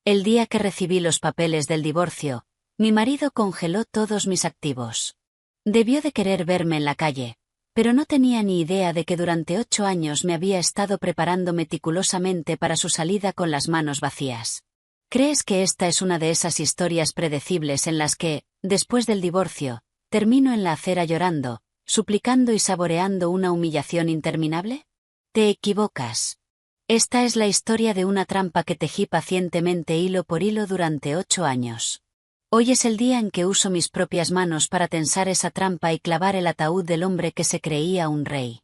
El día que recibí los papeles del divorcio, mi marido congeló todos mis activos. Debió de querer verme en la calle, pero no tenía ni idea de que durante 8 años me había estado preparando meticulosamente para su salida con las manos vacías. ¿Crees que esta es una de esas historias predecibles en las que, después del divorcio, termino en la acera llorando, suplicando y saboreando una humillación interminable? Te equivocas. Esta es la historia de una trampa que tejí pacientemente hilo por hilo durante 8 años. Hoy es el día en que uso mis propias manos para tensar esa trampa y clavar el ataúd del hombre que se creía un rey.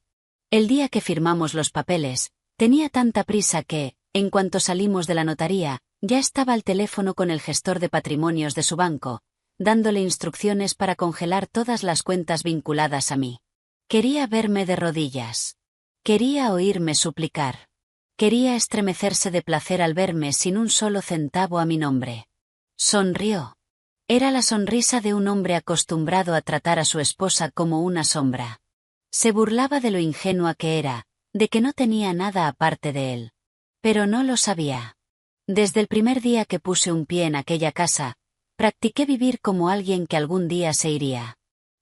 El día que firmamos los papeles, tenía tanta prisa que, en cuanto salimos de la notaría, ya estaba al teléfono con el gestor de patrimonios de su banco, dándole instrucciones para congelar todas las cuentas vinculadas a mí. Quería verme de rodillas. Quería oírme suplicar. Quería estremecerse de placer al verme sin un solo centavo a mi nombre. Sonrió. Era la sonrisa de un hombre acostumbrado a tratar a su esposa como una sombra. Se burlaba de lo ingenua que era, de que no tenía nada aparte de él. Pero no lo sabía. Desde el primer día que puse un pie en aquella casa, practiqué vivir como alguien que algún día se iría.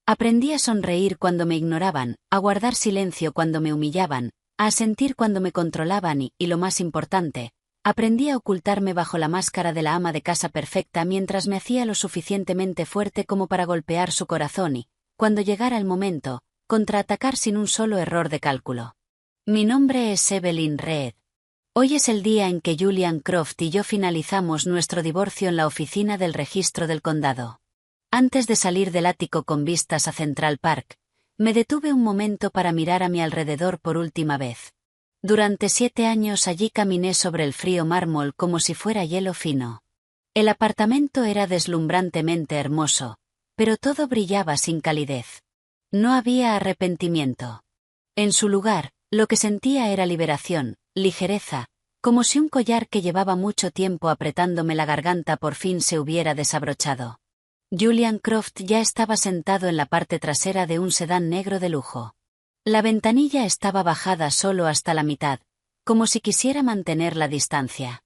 Aprendí a sonreír cuando me ignoraban, a guardar silencio cuando me humillaban, a sentir cuando me controlaban y lo más importante, aprendí a ocultarme bajo la máscara de la ama de casa perfecta mientras me hacía lo suficientemente fuerte como para golpear su corazón y, cuando llegara el momento, contraatacar sin un solo error de cálculo. Mi nombre es Evelyn Reed. Hoy es el día en que Julian Croft y yo finalizamos nuestro divorcio en la oficina del registro del condado. Antes de salir del ático con vistas a Central Park, me detuve un momento para mirar a mi alrededor por última vez. Durante 7 años allí caminé sobre el frío mármol como si fuera hielo fino. El apartamento era deslumbrantemente hermoso, pero todo brillaba sin calidez. No había arrepentimiento. En su lugar, lo que sentía era liberación, ligereza, como si un collar que llevaba mucho tiempo apretándome la garganta por fin se hubiera desabrochado. Julian Croft ya estaba sentado en la parte trasera de un sedán negro de lujo. La ventanilla estaba bajada solo hasta la mitad, como si quisiera mantener la distancia.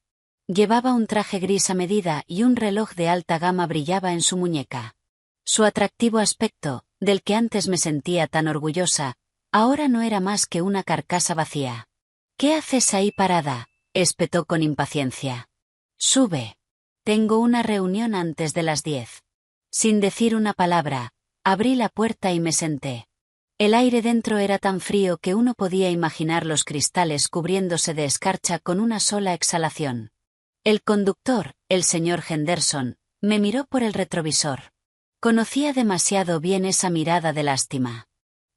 Llevaba un traje gris a medida y un reloj de alta gama brillaba en su muñeca. Su atractivo aspecto, del que antes me sentía tan orgullosa, ahora no era más que una carcasa vacía. «¿Qué haces ahí parada?», espetó con impaciencia. «Sube. Tengo una reunión antes de las 10». Sin decir una palabra, abrí la puerta y me senté. El aire dentro era tan frío que uno podía imaginar los cristales cubriéndose de escarcha con una sola exhalación. El conductor, el señor Henderson, me miró por el retrovisor. Conocía demasiado bien esa mirada de lástima.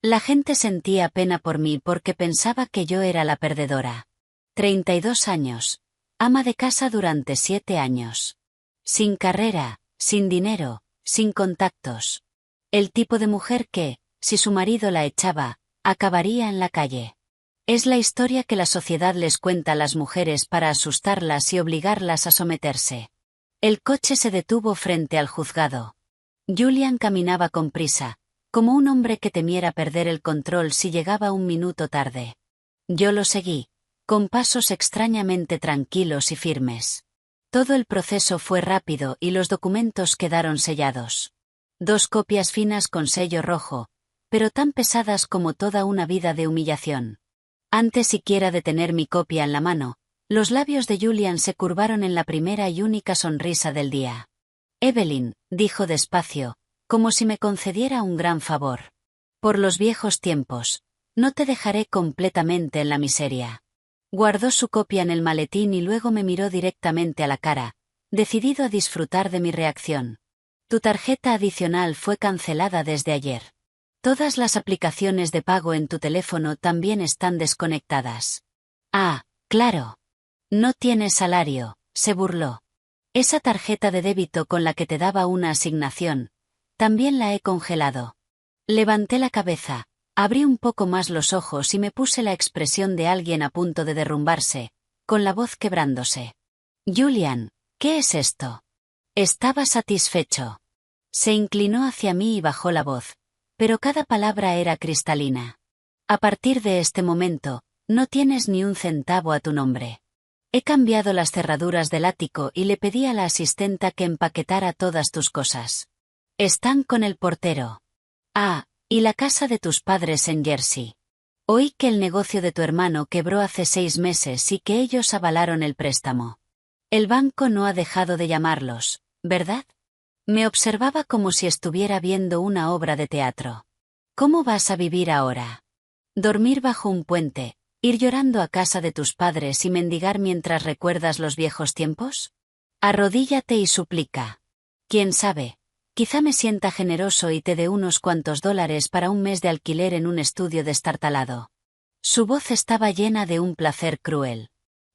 La gente sentía pena por mí porque pensaba que yo era la perdedora. 32 años. Ama de casa durante 7 años. Sin carrera, sin dinero, sin contactos. El tipo de mujer que, si su marido la echaba, acabaría en la calle. Es la historia que la sociedad les cuenta a las mujeres para asustarlas y obligarlas a someterse. El coche se detuvo frente al juzgado. Julian caminaba con prisa, como un hombre que temiera perder el control si llegaba un minuto tarde. Yo lo seguí, con pasos extrañamente tranquilos y firmes. Todo el proceso fue rápido y los documentos quedaron sellados. 2 copias finas con sello rojo, pero tan pesadas como toda una vida de humillación. Antes siquiera de tener mi copia en la mano, los labios de Julian se curvaron en la primera y única sonrisa del día. «Evelyn», dijo despacio, como si me concediera un gran favor. «Por los viejos tiempos, no te dejaré completamente en la miseria». Guardó su copia en el maletín y luego me miró directamente a la cara, decidido a disfrutar de mi reacción. «Tu tarjeta adicional fue cancelada desde ayer. Todas las aplicaciones de pago en tu teléfono también están desconectadas». «Ah, claro. No tienes salario», se burló. «Esa tarjeta de débito con la que te daba una asignación, también la he congelado». Levanté la cabeza, abrí un poco más los ojos y me puse la expresión de alguien a punto de derrumbarse, con la voz quebrándose. «Julian, ¿qué es esto?» Estaba satisfecho. Se inclinó hacia mí y bajó la voz, pero cada palabra era cristalina. «A partir de este momento, no tienes ni un centavo a tu nombre. He cambiado las cerraduras del ático y le pedí a la asistenta que empaquetara todas tus cosas. Están con el portero. Ah, y la casa de tus padres en Jersey. Oí que el negocio de tu hermano quebró hace 6 meses y que ellos avalaron el préstamo. El banco no ha dejado de llamarlos, ¿verdad? Me observaba como si estuviera viendo una obra de teatro. ¿Cómo vas a vivir ahora? ¿Dormir bajo un puente, ir llorando a casa de tus padres y mendigar mientras recuerdas los viejos tiempos? Arrodíllate y suplica. ¿Quién sabe? Quizá me sienta generoso y te dé unos cuantos $, para un mes de alquiler en un estudio destartalado. Su voz estaba llena de un placer cruel.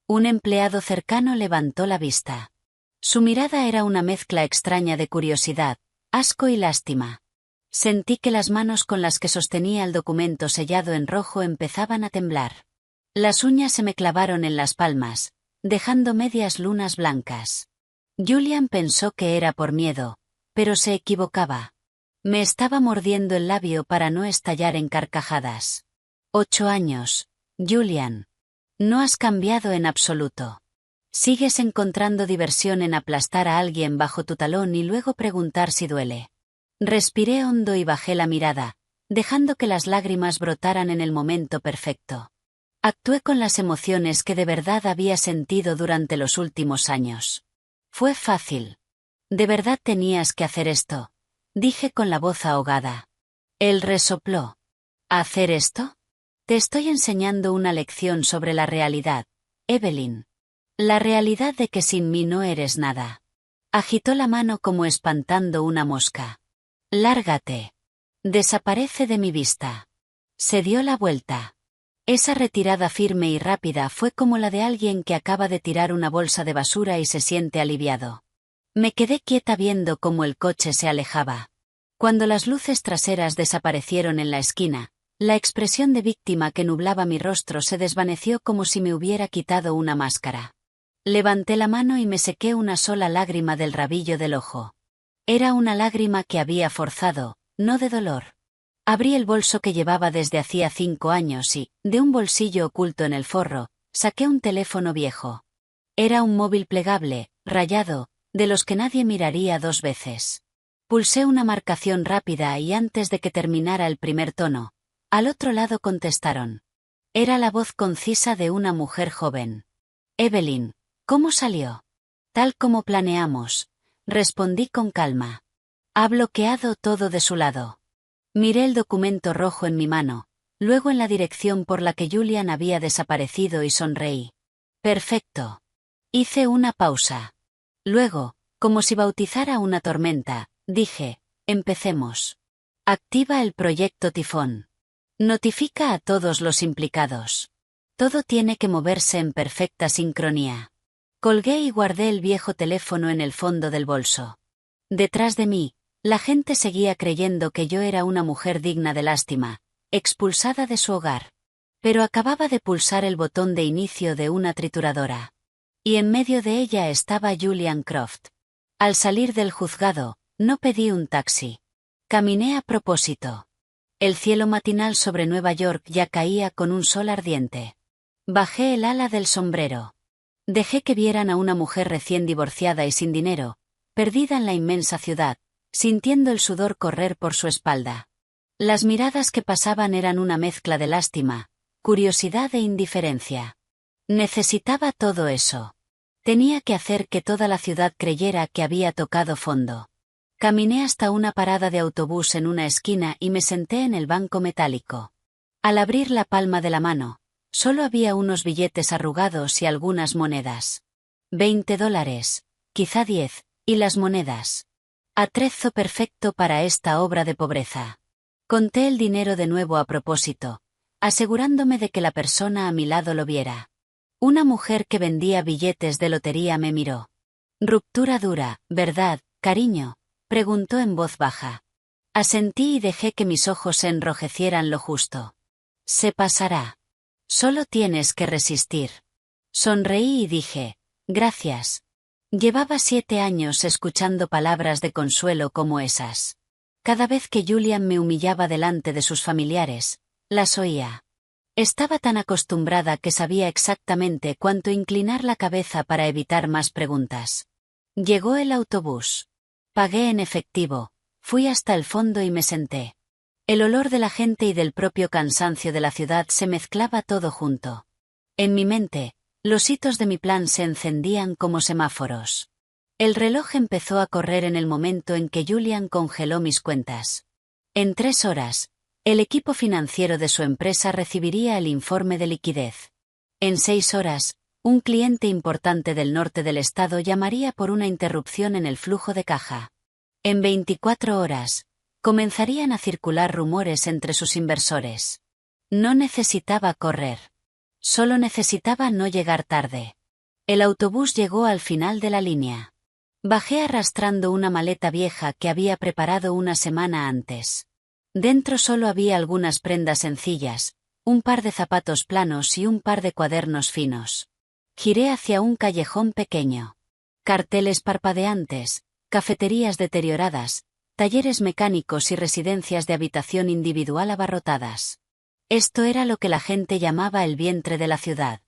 Un empleado cercano levantó la vista. Su mirada era una mezcla extraña de curiosidad, asco y lástima. Sentí que las manos con las que sostenía el documento sellado en rojo empezaban a temblar. Las uñas se me clavaron en las palmas, dejando medias lunas blancas. Julian pensó que era por miedo, pero se equivocaba. Me estaba mordiendo el labio para no estallar en carcajadas. 8 años, Julian. No has cambiado en absoluto. Sigues encontrando diversión en aplastar a alguien bajo tu talón y luego preguntar si duele. Respiré hondo y bajé la mirada, dejando que las lágrimas brotaran en el momento perfecto. Actué con las emociones que de verdad había sentido durante los últimos años. Fue fácil. ¿De verdad tenías que hacer esto?, dije con la voz ahogada. Él resopló. ¿Hacer esto? Te estoy enseñando una lección sobre la realidad, Evelyn. La realidad de que sin mí no eres nada. Agitó la mano como espantando una mosca. Lárgate. Desaparece de mi vista. Se dio la vuelta. Esa retirada firme y rápida fue como la de alguien que acaba de tirar una bolsa de basura y se siente aliviado. Me quedé quieta viendo cómo el coche se alejaba. Cuando las luces traseras desaparecieron en la esquina, la expresión de víctima que nublaba mi rostro se desvaneció como si me hubiera quitado una máscara. Levanté la mano y me sequé una sola lágrima del rabillo del ojo. Era una lágrima que había forzado, no de dolor. Abrí el bolso que llevaba desde hacía 5 años y, de un bolsillo oculto en el forro, saqué un teléfono viejo. Era un móvil plegable, rayado, de los que nadie miraría 2 veces. Pulsé una marcación rápida y antes de que terminara el primer tono, al otro lado contestaron. Era la voz concisa de una mujer joven. Evelyn, ¿cómo salió? Tal como planeamos, respondí con calma. Ha bloqueado todo de su lado. Miré el documento rojo en mi mano, luego en la dirección por la que Julian había desaparecido y sonreí. Perfecto. Hice una pausa. Luego, como si bautizara una tormenta, dije, empecemos. Activa el proyecto Tifón. Notifica a todos los implicados. Todo tiene que moverse en perfecta sincronía. Colgué y guardé el viejo teléfono en el fondo del bolso. Detrás de mí, la gente seguía creyendo que yo era una mujer digna de lástima, expulsada de su hogar. Pero acababa de pulsar el botón de inicio de una trituradora. Y en medio de ella estaba Julian Croft. Al salir del juzgado, no pedí un taxi. Caminé a propósito. El cielo matinal sobre Nueva York ya caía con un sol ardiente. Bajé el ala del sombrero. Dejé que vieran a una mujer recién divorciada y sin dinero, perdida en la inmensa ciudad, sintiendo el sudor correr por su espalda. Las miradas que pasaban eran una mezcla de lástima, curiosidad e indiferencia. Necesitaba todo eso. Tenía que hacer que toda la ciudad creyera que había tocado fondo. Caminé hasta una parada de autobús en una esquina y me senté en el banco metálico. Al abrir la palma de la mano, solo había unos billetes arrugados y algunas monedas. $20, quizá 10, y las monedas. Atrezo perfecto para esta obra de pobreza. Conté el dinero de nuevo a propósito, asegurándome de que la persona a mi lado lo viera. Una mujer que vendía billetes de lotería me miró. Ruptura dura, ¿verdad, cariño?, preguntó en voz baja. Asentí y dejé que mis ojos se enrojecieran lo justo. Se pasará. Solo tienes que resistir. Sonreí y dije, gracias. Llevaba 7 años escuchando palabras de consuelo como esas. Cada vez que Julian me humillaba delante de sus familiares, las oía. Estaba tan acostumbrada que sabía exactamente cuánto inclinar la cabeza para evitar más preguntas. Llegó el autobús. Pagué en efectivo, fui hasta el fondo y me senté. El olor de la gente y del propio cansancio de la ciudad se mezclaba todo junto. En mi mente, los hitos de mi plan se encendían como semáforos. El reloj empezó a correr en el momento en que Julian congeló mis cuentas. En 3 horas, el equipo financiero de su empresa recibiría el informe de liquidez. En 6 horas, un cliente importante del norte del estado llamaría por una interrupción en el flujo de caja. En 24 horas, comenzarían a circular rumores entre sus inversores. No necesitaba correr. Solo necesitaba no llegar tarde. El autobús llegó al final de la línea. Bajé arrastrando una maleta vieja que había preparado una semana antes. Dentro solo había algunas prendas sencillas, un par de zapatos planos y un par de cuadernos finos. Giré hacia un callejón pequeño. Carteles parpadeantes, cafeterías deterioradas, talleres mecánicos y residencias de habitación individual abarrotadas. Esto era lo que la gente llamaba el vientre de la ciudad.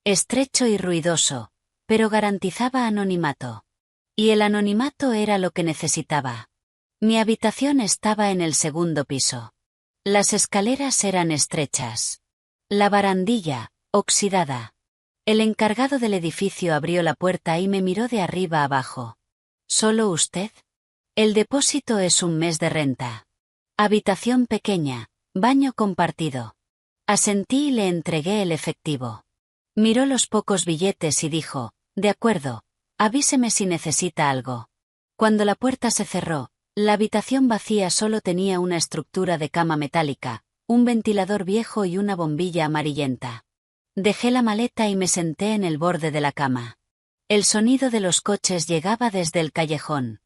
Estrecho y ruidoso, pero garantizaba anonimato. Y el anonimato era lo que necesitaba. Mi habitación estaba en el segundo piso. Las escaleras eran estrechas. La barandilla, oxidada. El encargado del edificio abrió la puerta y me miró de arriba abajo. ¿Solo usted? El depósito es un mes de renta. Habitación pequeña, baño compartido. Asentí y le entregué el efectivo. Miró los pocos billetes y dijo, de acuerdo, avíseme si necesita algo. Cuando la puerta se cerró, la habitación vacía solo tenía una estructura de cama metálica, un ventilador viejo y una bombilla amarillenta. Dejé la maleta y me senté en el borde de la cama. El sonido de los coches llegaba desde el callejón.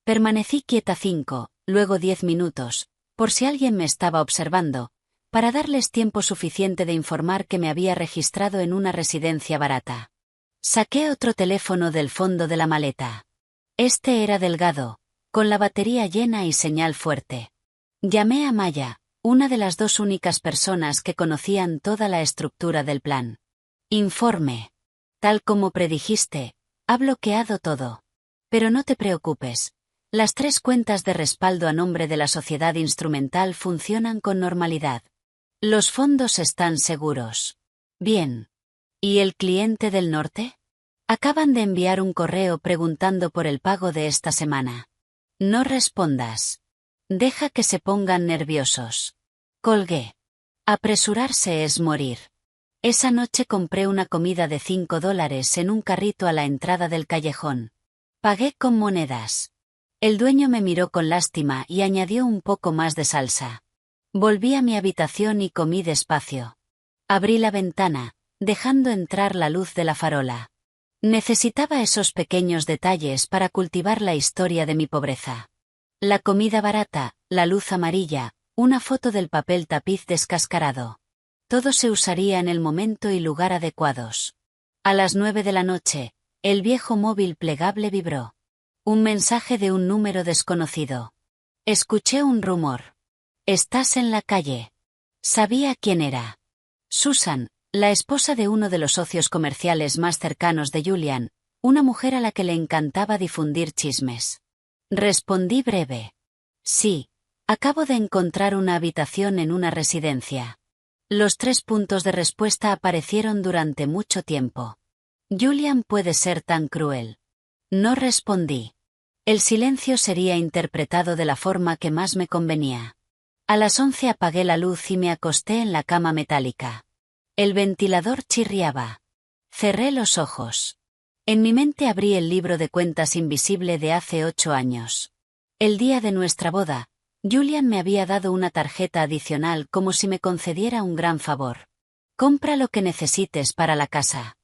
Permanecí quieta 5, luego 10 minutos, por si alguien me estaba observando, para darles tiempo suficiente de informar que me había registrado en una residencia barata. Saqué otro teléfono del fondo de la maleta. Este era delgado, con la batería llena y señal fuerte. Llamé a Maya, una de las 2 únicas personas que conocían toda la estructura del plan. Informe. Tal como predijiste, ha bloqueado todo. Pero no te preocupes. Las 3 cuentas de respaldo a nombre de la sociedad instrumental funcionan con normalidad. Los fondos están seguros. Bien. ¿Y el cliente del norte? Acaban de enviar un correo preguntando por el pago de esta semana. No respondas. Deja que se pongan nerviosos. Colgué. Apresurarse es morir. Esa noche compré una comida de $5 en un carrito a la entrada del callejón. Pagué con monedas. El dueño me miró con lástima y añadió un poco más de salsa. Volví a mi habitación y comí despacio. Abrí la ventana, dejando entrar la luz de la farola. Necesitaba esos pequeños detalles para cultivar la historia de mi pobreza. La comida barata, la luz amarilla, una foto del papel tapiz descascarado. Todo se usaría en el momento y lugar adecuados. A las 9 de la noche, el viejo móvil plegable vibró. Un mensaje de un número desconocido. Escuché un rumor. Estás en la calle. Sabía quién era. Susan, la esposa de uno de los socios comerciales más cercanos de Julian, una mujer a la que le encantaba difundir chismes. Respondí breve. Sí, acabo de encontrar una habitación en una residencia. Los 3 puntos de respuesta aparecieron durante mucho tiempo. Julian puede ser tan cruel. No respondí. El silencio sería interpretado de la forma que más me convenía. A las 11 apagué la luz y me acosté en la cama metálica. El ventilador chirriaba. Cerré los ojos. En mi mente abrí el libro de cuentas invisible de hace 8 años. El día de nuestra boda, Julian me había dado una tarjeta adicional como si me concediera un gran favor. Compra lo que necesites para la casa.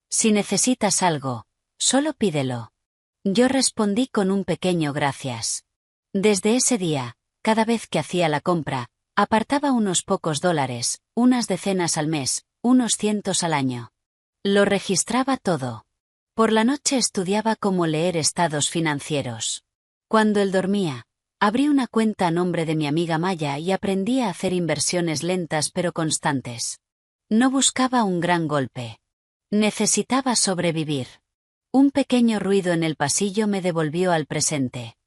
Si necesitas algo, solo pídelo. Yo respondí con un pequeño gracias. Desde ese día, cada vez que hacía la compra, apartaba unos pocos $, unas decenas al mes, unos cientos al año. Lo registraba todo. Por la noche estudiaba cómo leer estados financieros. Cuando él dormía, abrí una cuenta a nombre de mi amiga Maya y aprendí a hacer inversiones lentas pero constantes. No buscaba un gran golpe. Necesitaba sobrevivir. Un pequeño ruido en el pasillo me devolvió al presente.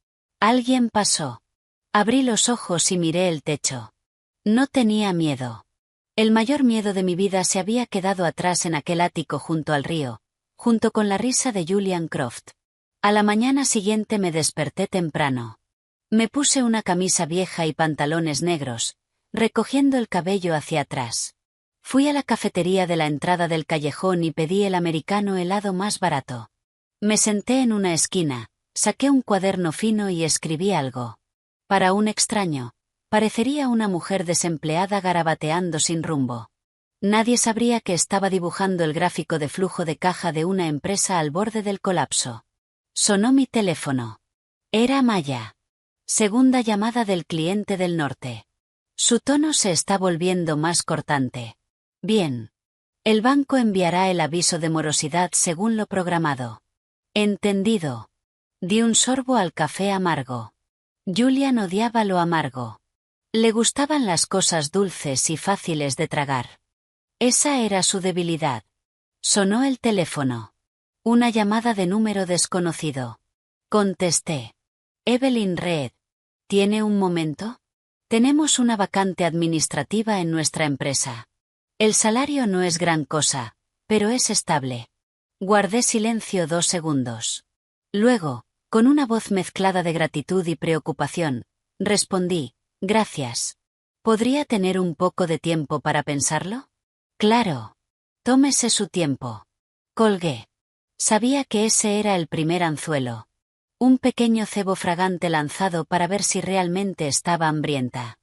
Alguien pasó. Abrí los ojos y miré el techo. No tenía miedo. El mayor miedo de mi vida se había quedado atrás en aquel ático junto al río, junto con la risa de Julian Croft. A la mañana siguiente me desperté temprano. Me puse una camisa vieja y pantalones negros, recogiendo el cabello hacia atrás. Fui a la cafetería de la entrada del callejón y pedí el americano helado más barato. Me senté en una esquina, saqué un cuaderno fino y escribí algo. Para un extraño, parecería una mujer desempleada garabateando sin rumbo. Nadie sabría que estaba dibujando el gráfico de flujo de caja de una empresa al borde del colapso. Sonó mi teléfono. Era Maya. Segunda llamada del cliente del norte. Su tono se está volviendo más cortante. Bien. El banco enviará el aviso de morosidad según lo programado. Entendido. Di un sorbo al café amargo. Julian odiaba lo amargo. Le gustaban las cosas dulces y fáciles de tragar. Esa era su debilidad. Sonó el teléfono. Una llamada de número desconocido. Contesté. Evelyn Reed. ¿Tiene un momento? Tenemos una vacante administrativa en nuestra empresa. El salario no es gran cosa, pero es estable. Guardé silencio 2 segundos. Luego, con una voz mezclada de gratitud y preocupación, respondí, gracias. ¿Podría tener un poco de tiempo para pensarlo? Claro. Tómese su tiempo. Colgué. Sabía que ese era el primer anzuelo. Un pequeño cebo fragante lanzado para ver si realmente estaba hambrienta.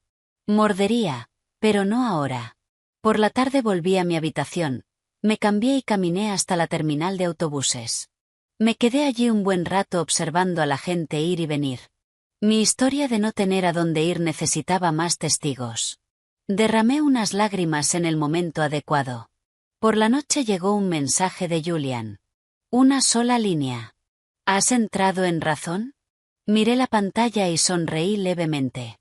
Mordería, pero no ahora. Por la tarde volví a mi habitación, me cambié y caminé hasta la terminal de autobuses. Me quedé allí un buen rato observando a la gente ir y venir. Mi historia de no tener a dónde ir necesitaba más testigos. Derramé unas lágrimas en el momento adecuado. Por la noche llegó un mensaje de Julian. Una sola línea. ¿Has entrado en razón? Miré la pantalla y sonreí levemente.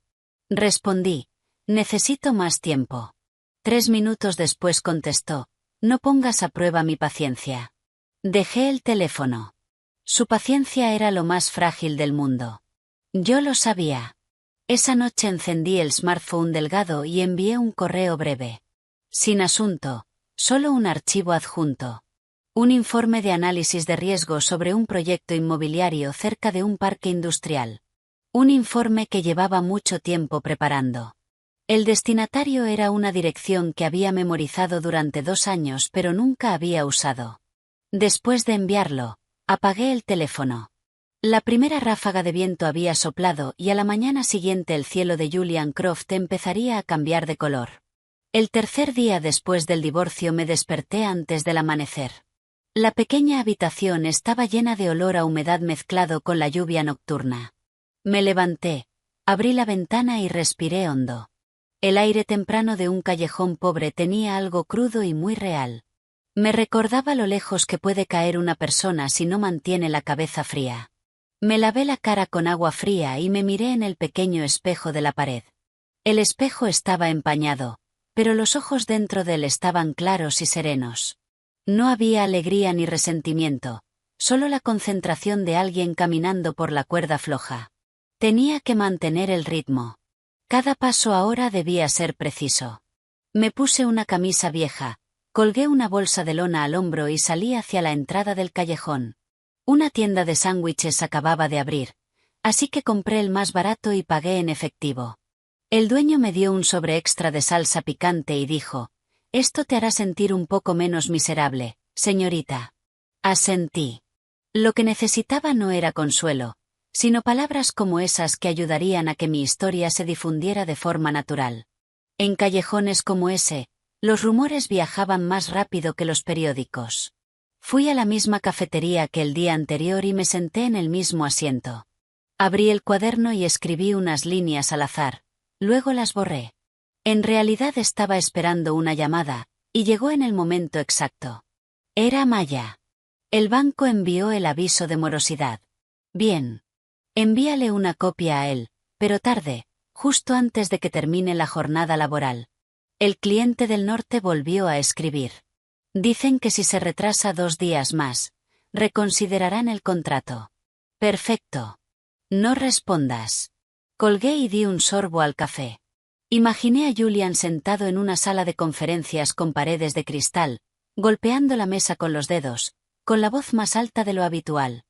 Respondí, necesito más tiempo. 3 minutos después contestó, no pongas a prueba mi paciencia. Dejé el teléfono. Su paciencia era lo más frágil del mundo. Yo lo sabía. Esa noche encendí el smartphone delgado y envié un correo breve. Sin asunto, solo un archivo adjunto. Un informe de análisis de riesgo sobre un proyecto inmobiliario cerca de un parque industrial. Un informe que llevaba mucho tiempo preparando. El destinatario era una dirección que había memorizado durante 2 años pero nunca había usado. Después de enviarlo, apagué el teléfono. La primera ráfaga de viento había soplado y a la mañana siguiente el cielo de Julian Croft empezaría a cambiar de color. El tercer día después del divorcio me desperté antes del amanecer. La pequeña habitación estaba llena de olor a humedad mezclado con la lluvia nocturna. Me levanté, abrí la ventana y respiré hondo. El aire temprano de un callejón pobre tenía algo crudo y muy real. Me recordaba lo lejos que puede caer una persona si no mantiene la cabeza fría. Me lavé la cara con agua fría y me miré en el pequeño espejo de la pared. El espejo estaba empañado, pero los ojos dentro de él estaban claros y serenos. No había alegría ni resentimiento, solo la concentración de alguien caminando por la cuerda floja. Tenía que mantener el ritmo. Cada paso ahora debía ser preciso. Me puse una camisa vieja, colgué una bolsa de lona al hombro y salí hacia la entrada del callejón. Una tienda de sándwiches acababa de abrir, así que compré el más barato y pagué en efectivo. El dueño me dio un sobre extra de salsa picante y dijo, «Esto te hará sentir un poco menos miserable, señorita». Asentí. Lo que necesitaba no era consuelo, sino palabras como esas que ayudarían a que mi historia se difundiera de forma natural. En callejones como ese, los rumores viajaban más rápido que los periódicos. Fui a la misma cafetería que el día anterior y me senté en el mismo asiento. Abrí el cuaderno y escribí unas líneas al azar, luego las borré. En realidad estaba esperando una llamada, y llegó en el momento exacto. Era Maya. El banco envió el aviso de morosidad. Bien. Envíale una copia a él, pero tarde, justo antes de que termine la jornada laboral. El cliente del norte volvió a escribir. Dicen que si se retrasa 2 días más, reconsiderarán el contrato. Perfecto. No respondas. Colgué y di un sorbo al café. Imaginé a Julian sentado en una sala de conferencias con paredes de cristal, golpeando la mesa con los dedos, con la voz más alta de lo habitual.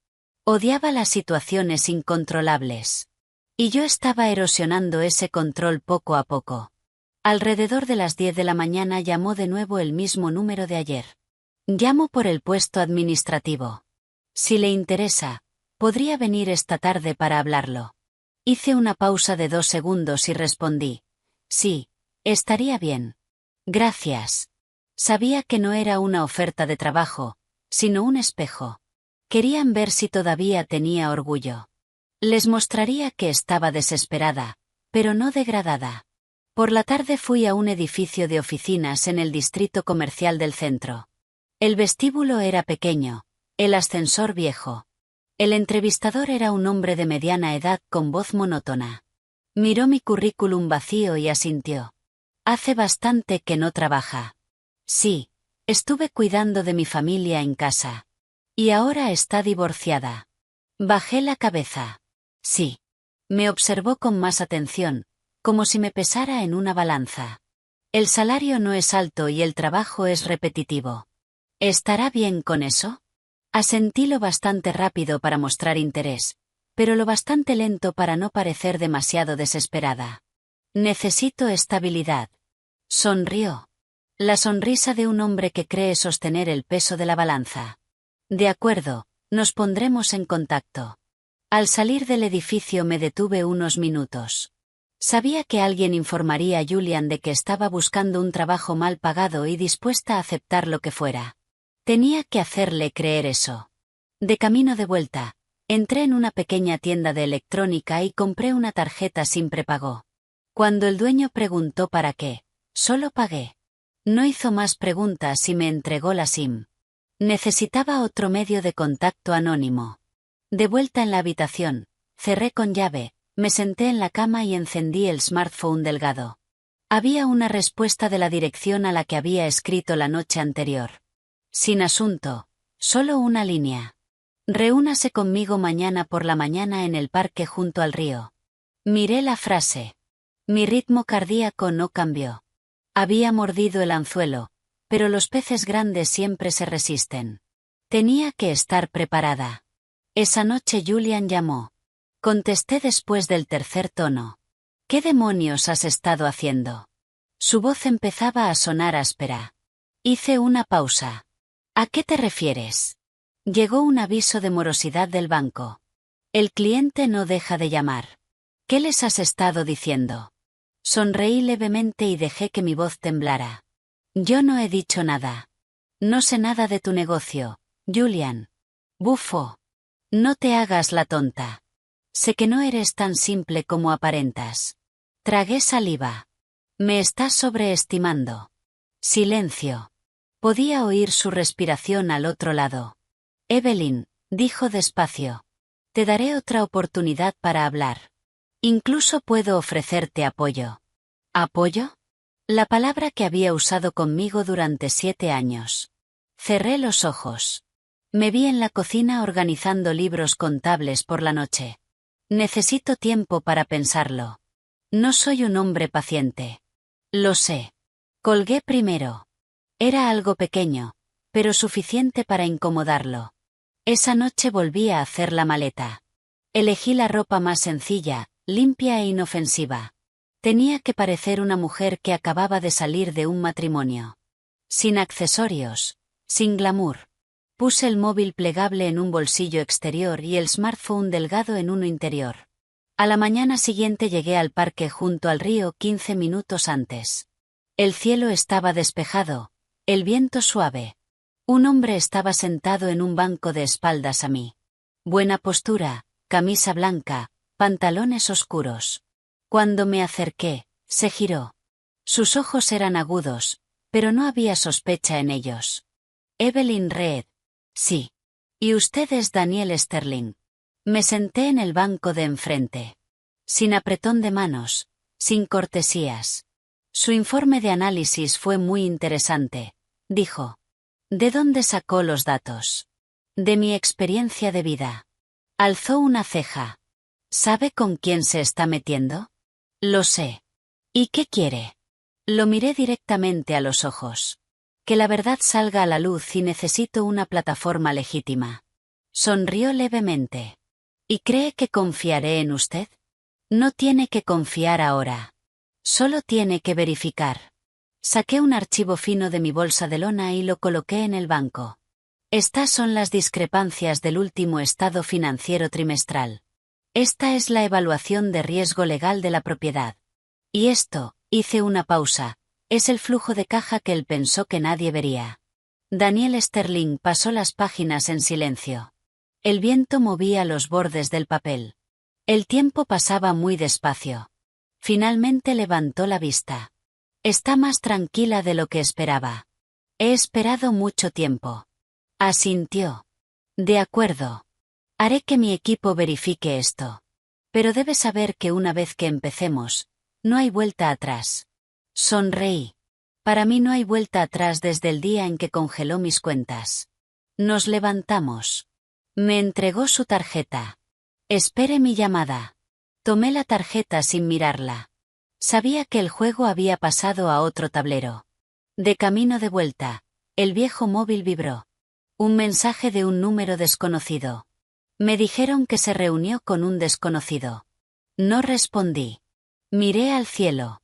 Odiaba las situaciones incontrolables. Y yo estaba erosionando ese control poco a poco. Alrededor de las 10 de la mañana llamó de nuevo el mismo número de ayer. Llamo por el puesto administrativo. Si le interesa, podría venir esta tarde para hablarlo. Hice una pausa de 2 segundos y respondí. Sí, estaría bien. Gracias. Sabía que no era una oferta de trabajo, sino un espejo. Querían ver si todavía tenía orgullo. Les mostraría que estaba desesperada, pero no degradada. Por la tarde fui a un edificio de oficinas en el distrito comercial del centro. El vestíbulo era pequeño, el ascensor viejo. El entrevistador era un hombre de mediana edad con voz monótona. Miró mi currículum vacío y asintió. Hace bastante que no trabaja. Sí, estuve cuidando de mi familia en casa. Y ahora está divorciada. Bajé la cabeza. Sí. Me observó con más atención, como si me pesara en una balanza. El salario no es alto y el trabajo es repetitivo. ¿Estará bien con eso? Asentí lo bastante rápido para mostrar interés, pero lo bastante lento para no parecer demasiado desesperada. Necesito estabilidad. Sonrió. La sonrisa de un hombre que cree sostener el peso de la balanza. De acuerdo, nos pondremos en contacto. Al salir del edificio me detuve unos minutos. Sabía que alguien informaría a Julian de que estaba buscando un trabajo mal pagado y dispuesta a aceptar lo que fuera. Tenía que hacerle creer eso. De camino de vuelta, entré en una pequeña tienda de electrónica y compré una tarjeta sin prepago. Cuando el dueño preguntó para qué, solo pagué. No hizo más preguntas y me entregó la SIM. Necesitaba otro medio de contacto anónimo. De vuelta en la habitación, cerré con llave, me senté en la cama y encendí el smartphone delgado. Había una respuesta de la dirección a la que había escrito la noche anterior. Sin asunto, solo una línea. Reúnase conmigo mañana por la mañana en el parque junto al río. Miré la frase. Mi ritmo cardíaco no cambió. Había mordido el anzuelo, pero los peces grandes siempre se resisten. Tenía que estar preparada. Esa noche Julian llamó. Contesté después del tercer tono. ¿Qué demonios has estado haciendo? Su voz empezaba a sonar áspera. Hice una pausa. ¿A qué te refieres? Llegó un aviso de morosidad del banco. El cliente no deja de llamar. ¿Qué les has estado diciendo? Sonreí levemente y dejé que mi voz temblara. Yo no he dicho nada. No sé nada de tu negocio, Julian. Bufo. No te hagas la tonta. Sé que no eres tan simple como aparentas. Tragué saliva. Me estás sobreestimando. Silencio. Podía oír su respiración al otro lado. Evelyn, dijo despacio. Te daré otra oportunidad para hablar. Incluso puedo ofrecerte apoyo. ¿Apoyo? La palabra que había usado conmigo durante 7 años. Cerré los ojos. Me vi en la cocina organizando libros contables por la noche. Necesito tiempo para pensarlo. No soy un hombre paciente. Lo sé. Colgué primero. Era algo pequeño, pero suficiente para incomodarlo. Esa noche volví a hacer la maleta. Elegí la ropa más sencilla, limpia e inofensiva. Tenía que parecer una mujer que acababa de salir de un matrimonio. Sin accesorios, sin glamour. Puse el móvil plegable en un bolsillo exterior y el smartphone delgado en uno interior. A la mañana siguiente llegué al parque junto al río 15 minutos antes. El cielo estaba despejado. El viento suave. Un hombre estaba sentado en un banco de espaldas a mí. Buena postura, camisa blanca, pantalones oscuros. Cuando me acerqué, se giró. Sus ojos eran agudos, pero no había sospecha en ellos. Evelyn Reed. Sí. Y usted es Daniel Sterling. Me senté en el banco de enfrente. Sin apretón de manos, sin cortesías. Su informe de análisis fue muy interesante, dijo. ¿De dónde sacó los datos? De mi experiencia de vida. Alzó una ceja. ¿Sabe con quién se está metiendo? Lo sé. ¿Y qué quiere? Lo miré directamente a los ojos. Que la verdad salga a la luz y necesito una plataforma legítima. Sonrió levemente. ¿Y cree que confiaré en usted? No tiene que confiar ahora. Solo tiene que verificar. Saqué un archivo fino de mi bolsa de lona y lo coloqué en el banco. Estas son las discrepancias del último estado financiero trimestral. Esta es la evaluación de riesgo legal de la propiedad. Y esto, hice una pausa, es el flujo de caja que él pensó que nadie vería. Daniel Sterling pasó las páginas en silencio. El viento movía los bordes del papel. El tiempo pasaba muy despacio. Finalmente levantó la vista. Está más tranquila de lo que esperaba. He esperado mucho tiempo. Asintió. De acuerdo. Haré que mi equipo verifique esto. Pero debe saber que una vez que empecemos, no hay vuelta atrás. Sonreí. Para mí no hay vuelta atrás desde el día en que congeló mis cuentas. Nos levantamos. Me entregó su tarjeta. Espere mi llamada. Tomé la tarjeta sin mirarla. Sabía que el juego había pasado a otro tablero. De camino de vuelta, el viejo móvil vibró. Un mensaje de un número desconocido. Me dijeron que se reunió con un desconocido. No respondí. Miré al cielo.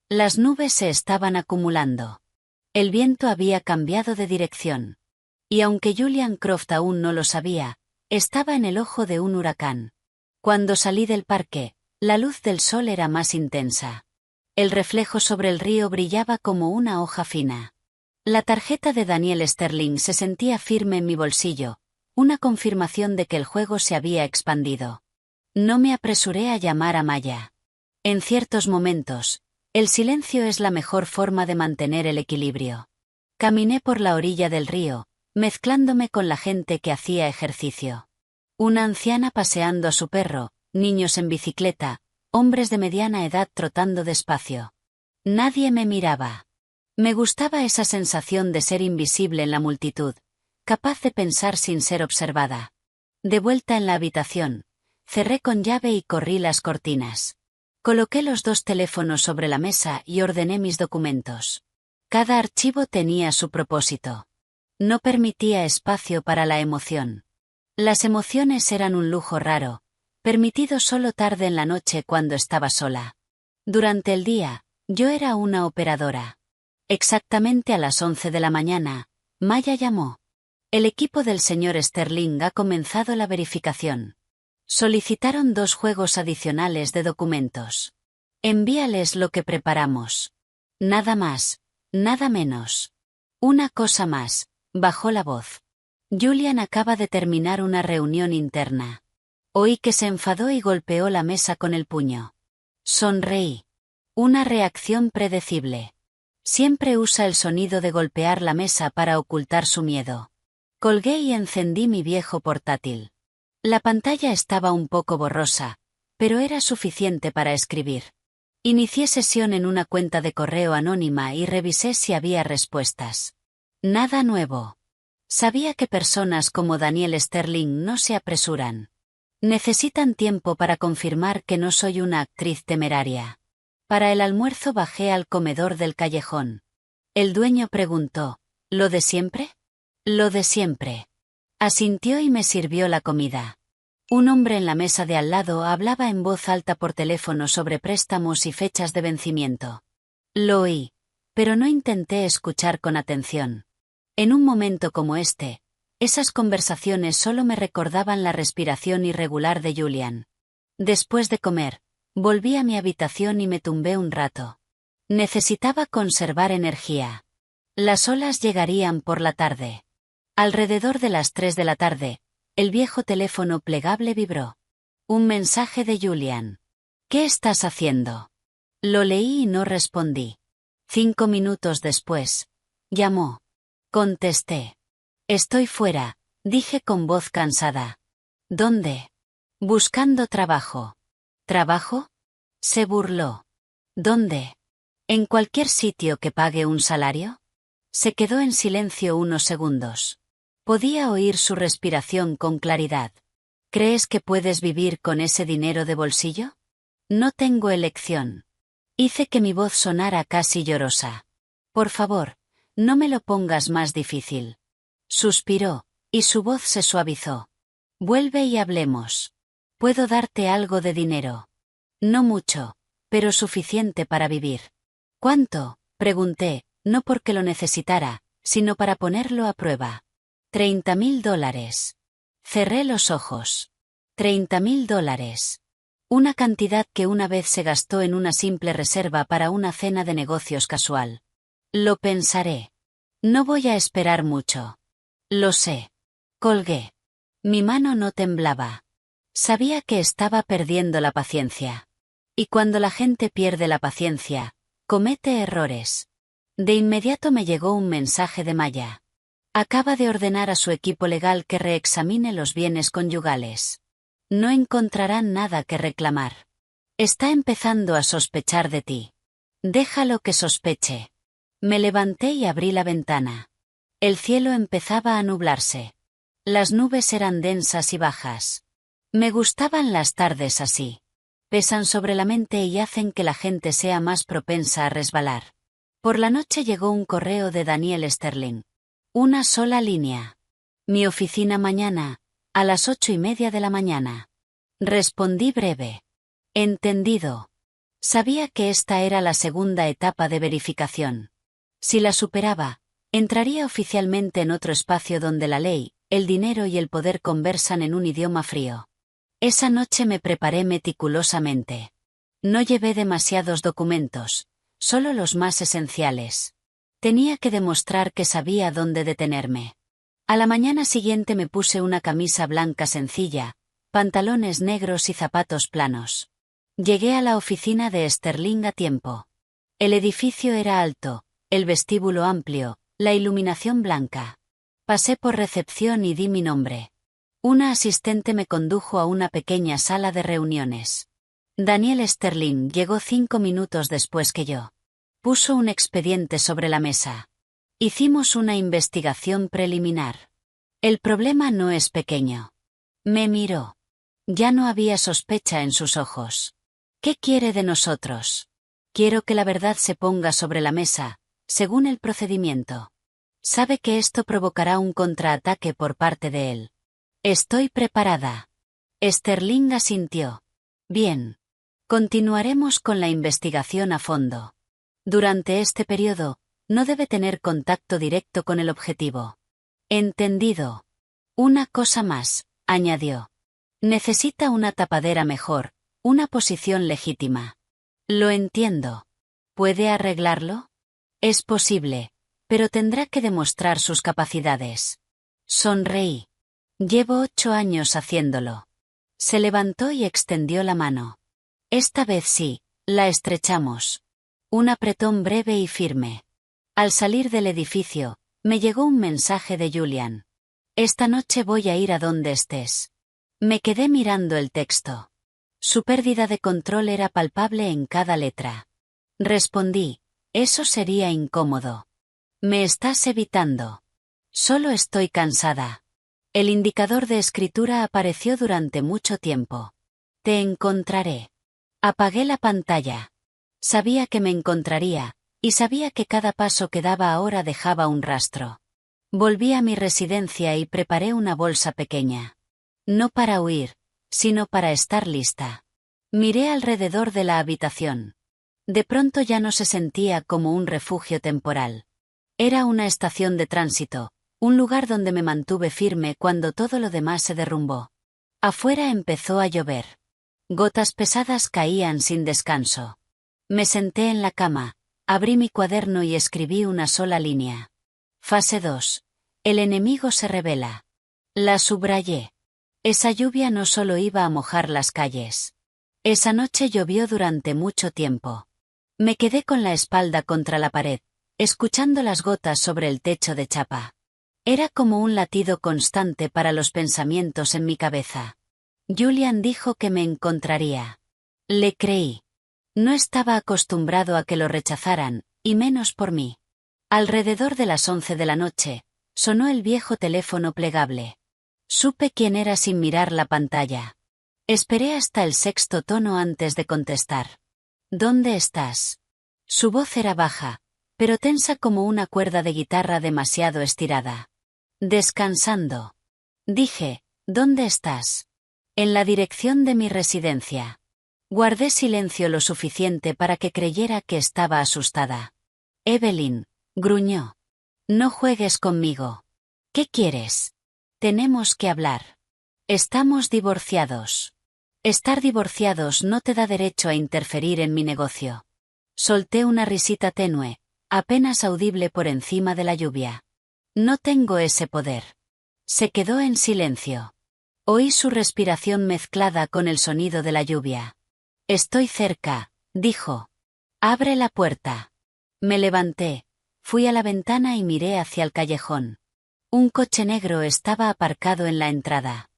Las nubes se estaban acumulando. El viento había cambiado de dirección. Y aunque Julian Croft aún no lo sabía, estaba en el ojo de un huracán. Cuando salí del parque, la luz del sol era más intensa. El reflejo sobre el río brillaba como una hoja fina. La tarjeta de Daniel Sterling se sentía firme en mi bolsillo, una confirmación de que el juego se había expandido. No me apresuré a llamar a Maya. En ciertos momentos, el silencio es la mejor forma de mantener el equilibrio. Caminé por la orilla del río, mezclándome con la gente que hacía ejercicio. Una anciana paseando a su perro, niños en bicicleta, hombres de mediana edad trotando despacio. Nadie me miraba. Me gustaba esa sensación de ser invisible en la multitud, capaz de pensar sin ser observada. De vuelta en la habitación, cerré con llave y corrí las cortinas. Coloqué los dos teléfonos sobre la mesa y ordené mis documentos. Cada archivo tenía su propósito. No permitía espacio para la emoción. Las emociones eran un lujo raro, permitido solo tarde en la noche cuando estaba sola. Durante el día, yo era una operadora. Exactamente a las 11 de la mañana, Maya llamó. El equipo del señor Sterling ha comenzado la verificación. Solicitaron 2 juegos adicionales de documentos. Envíales lo que preparamos. Nada más, nada menos. Una cosa más, bajó la voz. Julian acaba de terminar una reunión interna. Oí que se enfadó y golpeó la mesa con el puño. Sonreí. Una reacción predecible. Siempre usa el sonido de golpear la mesa para ocultar su miedo. Colgué y encendí mi viejo portátil. La pantalla estaba un poco borrosa, pero era suficiente para escribir. Inicié sesión en una cuenta de correo anónima y revisé si había respuestas. Nada nuevo. Sabía que personas como Daniel Sterling no se apresuran. Necesitan tiempo para confirmar que no soy una actriz temeraria. Para el almuerzo bajé al comedor del callejón. El dueño preguntó, ¿lo de siempre? Lo de siempre. Asintió y me sirvió la comida. Un hombre en la mesa de al lado hablaba en voz alta por teléfono sobre préstamos y fechas de vencimiento. Lo oí, pero no intenté escuchar con atención. En un momento como este, esas conversaciones solo me recordaban la respiración irregular de Julian. Después de comer, volví a mi habitación y me tumbé un rato. Necesitaba conservar energía. Las olas llegarían por la tarde. Alrededor de las 3 de la tarde, el viejo teléfono plegable vibró. Un mensaje de Julian. ¿Qué estás haciendo? Lo leí y no respondí. 5 minutos después, llamó. Contesté. Estoy fuera, dije con voz cansada. ¿Dónde? Buscando trabajo. ¿Trabajo? Se burló. ¿Dónde? ¿En cualquier sitio que pague un salario? Se quedó en silencio unos segundos. Podía oír su respiración con claridad. ¿Crees que puedes vivir con ese dinero de bolsillo? No tengo elección. Hice que mi voz sonara casi llorosa. Por favor, no me lo pongas más difícil. Suspiró, y su voz se suavizó. Vuelve y hablemos. Puedo darte algo de dinero. No mucho, pero suficiente para vivir. ¿Cuánto? Pregunté, no porque lo necesitara, sino para ponerlo a prueba. $30.000. Cerré los ojos. $30.000. Una cantidad que una vez se gastó en una simple reserva para una cena de negocios casual. Lo pensaré. No voy a esperar mucho. Lo sé. Colgué. Mi mano no temblaba. Sabía que estaba perdiendo la paciencia. Y cuando la gente pierde la paciencia, comete errores. De inmediato me llegó un mensaje de Maya. Acaba de ordenar a su equipo legal que reexamine los bienes conyugales. No encontrarán nada que reclamar. Está empezando a sospechar de ti. Déjalo que sospeche. Me levanté y abrí la ventana. El cielo empezaba a nublarse. Las nubes eran densas y bajas. Me gustaban las tardes así. Pesan sobre la mente y hacen que la gente sea más propensa a resbalar. Por la noche llegó un correo de Daniel Sterling. Una sola línea. Mi oficina mañana, a las 8:30 de la mañana. Respondí breve. Entendido. Sabía que esta era la segunda etapa de verificación. Si la superaba, entraría oficialmente en otro espacio donde la ley, el dinero y el poder conversan en un idioma frío. Esa noche me preparé meticulosamente. No llevé demasiados documentos, solo los más esenciales. Tenía que demostrar que sabía dónde detenerme. A la mañana siguiente me puse una camisa blanca sencilla, pantalones negros y zapatos planos. Llegué a la oficina de Sterling a tiempo. El edificio era alto, el vestíbulo amplio, la iluminación blanca. Pasé por recepción y di mi nombre. Una asistente me condujo a una pequeña sala de reuniones. Daniel Sterling llegó 5 minutos después que yo. Puso un expediente sobre la mesa. Hicimos una investigación preliminar. El problema no es pequeño. Me miró. Ya no había sospecha en sus ojos. ¿Qué quiere de nosotros? Quiero que la verdad se ponga sobre la mesa, según el procedimiento. Sabe que esto provocará un contraataque por parte de él. Estoy preparada. Sterling asintió. Bien. Continuaremos con la investigación a fondo. Durante este periodo, no debe tener contacto directo con el objetivo. Entendido. Una cosa más, añadió. Necesita una tapadera mejor, una posición legítima. Lo entiendo. ¿Puede arreglarlo? Es posible, pero tendrá que demostrar sus capacidades. Sonreí. Llevo 8 años haciéndolo. Se levantó y extendió la mano. Esta vez sí, la estrechamos. Un apretón breve y firme. Al salir del edificio, me llegó un mensaje de Julian. Esta noche voy a ir a donde estés. Me quedé mirando el texto. Su pérdida de control era palpable en cada letra. Respondí, eso sería incómodo. Me estás evitando. Solo estoy cansada. El indicador de escritura apareció durante mucho tiempo. Te encontraré. Apagué la pantalla. Sabía que me encontraría, y sabía que cada paso que daba ahora dejaba un rastro. Volví a mi residencia y preparé una bolsa pequeña. No para huir, sino para estar lista. Miré alrededor de la habitación. De pronto ya no se sentía como un refugio temporal. Era una estación de tránsito, un lugar donde me mantuve firme cuando todo lo demás se derrumbó. Afuera empezó a llover. Gotas pesadas caían sin descanso. Me senté en la cama, abrí mi cuaderno y escribí una sola línea. Fase 2. El enemigo se revela. La subrayé. Esa lluvia no solo iba a mojar las calles. Esa noche llovió durante mucho tiempo. Me quedé con la espalda contra la pared, escuchando las gotas sobre el techo de chapa. Era como un latido constante para los pensamientos en mi cabeza. Julian dijo que me encontraría. Le creí. No estaba acostumbrado a que lo rechazaran, y menos por mí. Alrededor de las 11 de la noche, sonó el viejo teléfono plegable. Supe quién era sin mirar la pantalla. Esperé hasta el sexto tono antes de contestar. ¿Dónde estás? Su voz era baja, pero tensa como una cuerda de guitarra demasiado estirada. Descansando. Dije, ¿dónde estás? En la dirección de mi residencia. Guardé silencio lo suficiente para que creyera que estaba asustada. Evelyn, gruñó. No juegues conmigo. ¿Qué quieres? Tenemos que hablar. Estamos divorciados. Estar divorciados no te da derecho a interferir en mi negocio. Solté una risita tenue, apenas audible por encima de la lluvia. No tengo ese poder. Se quedó en silencio. Oí su respiración mezclada con el sonido de la lluvia. Estoy cerca, dijo. Abre la puerta. Me levanté, fui a la ventana y miré hacia el callejón. Un coche negro estaba aparcado en la entrada.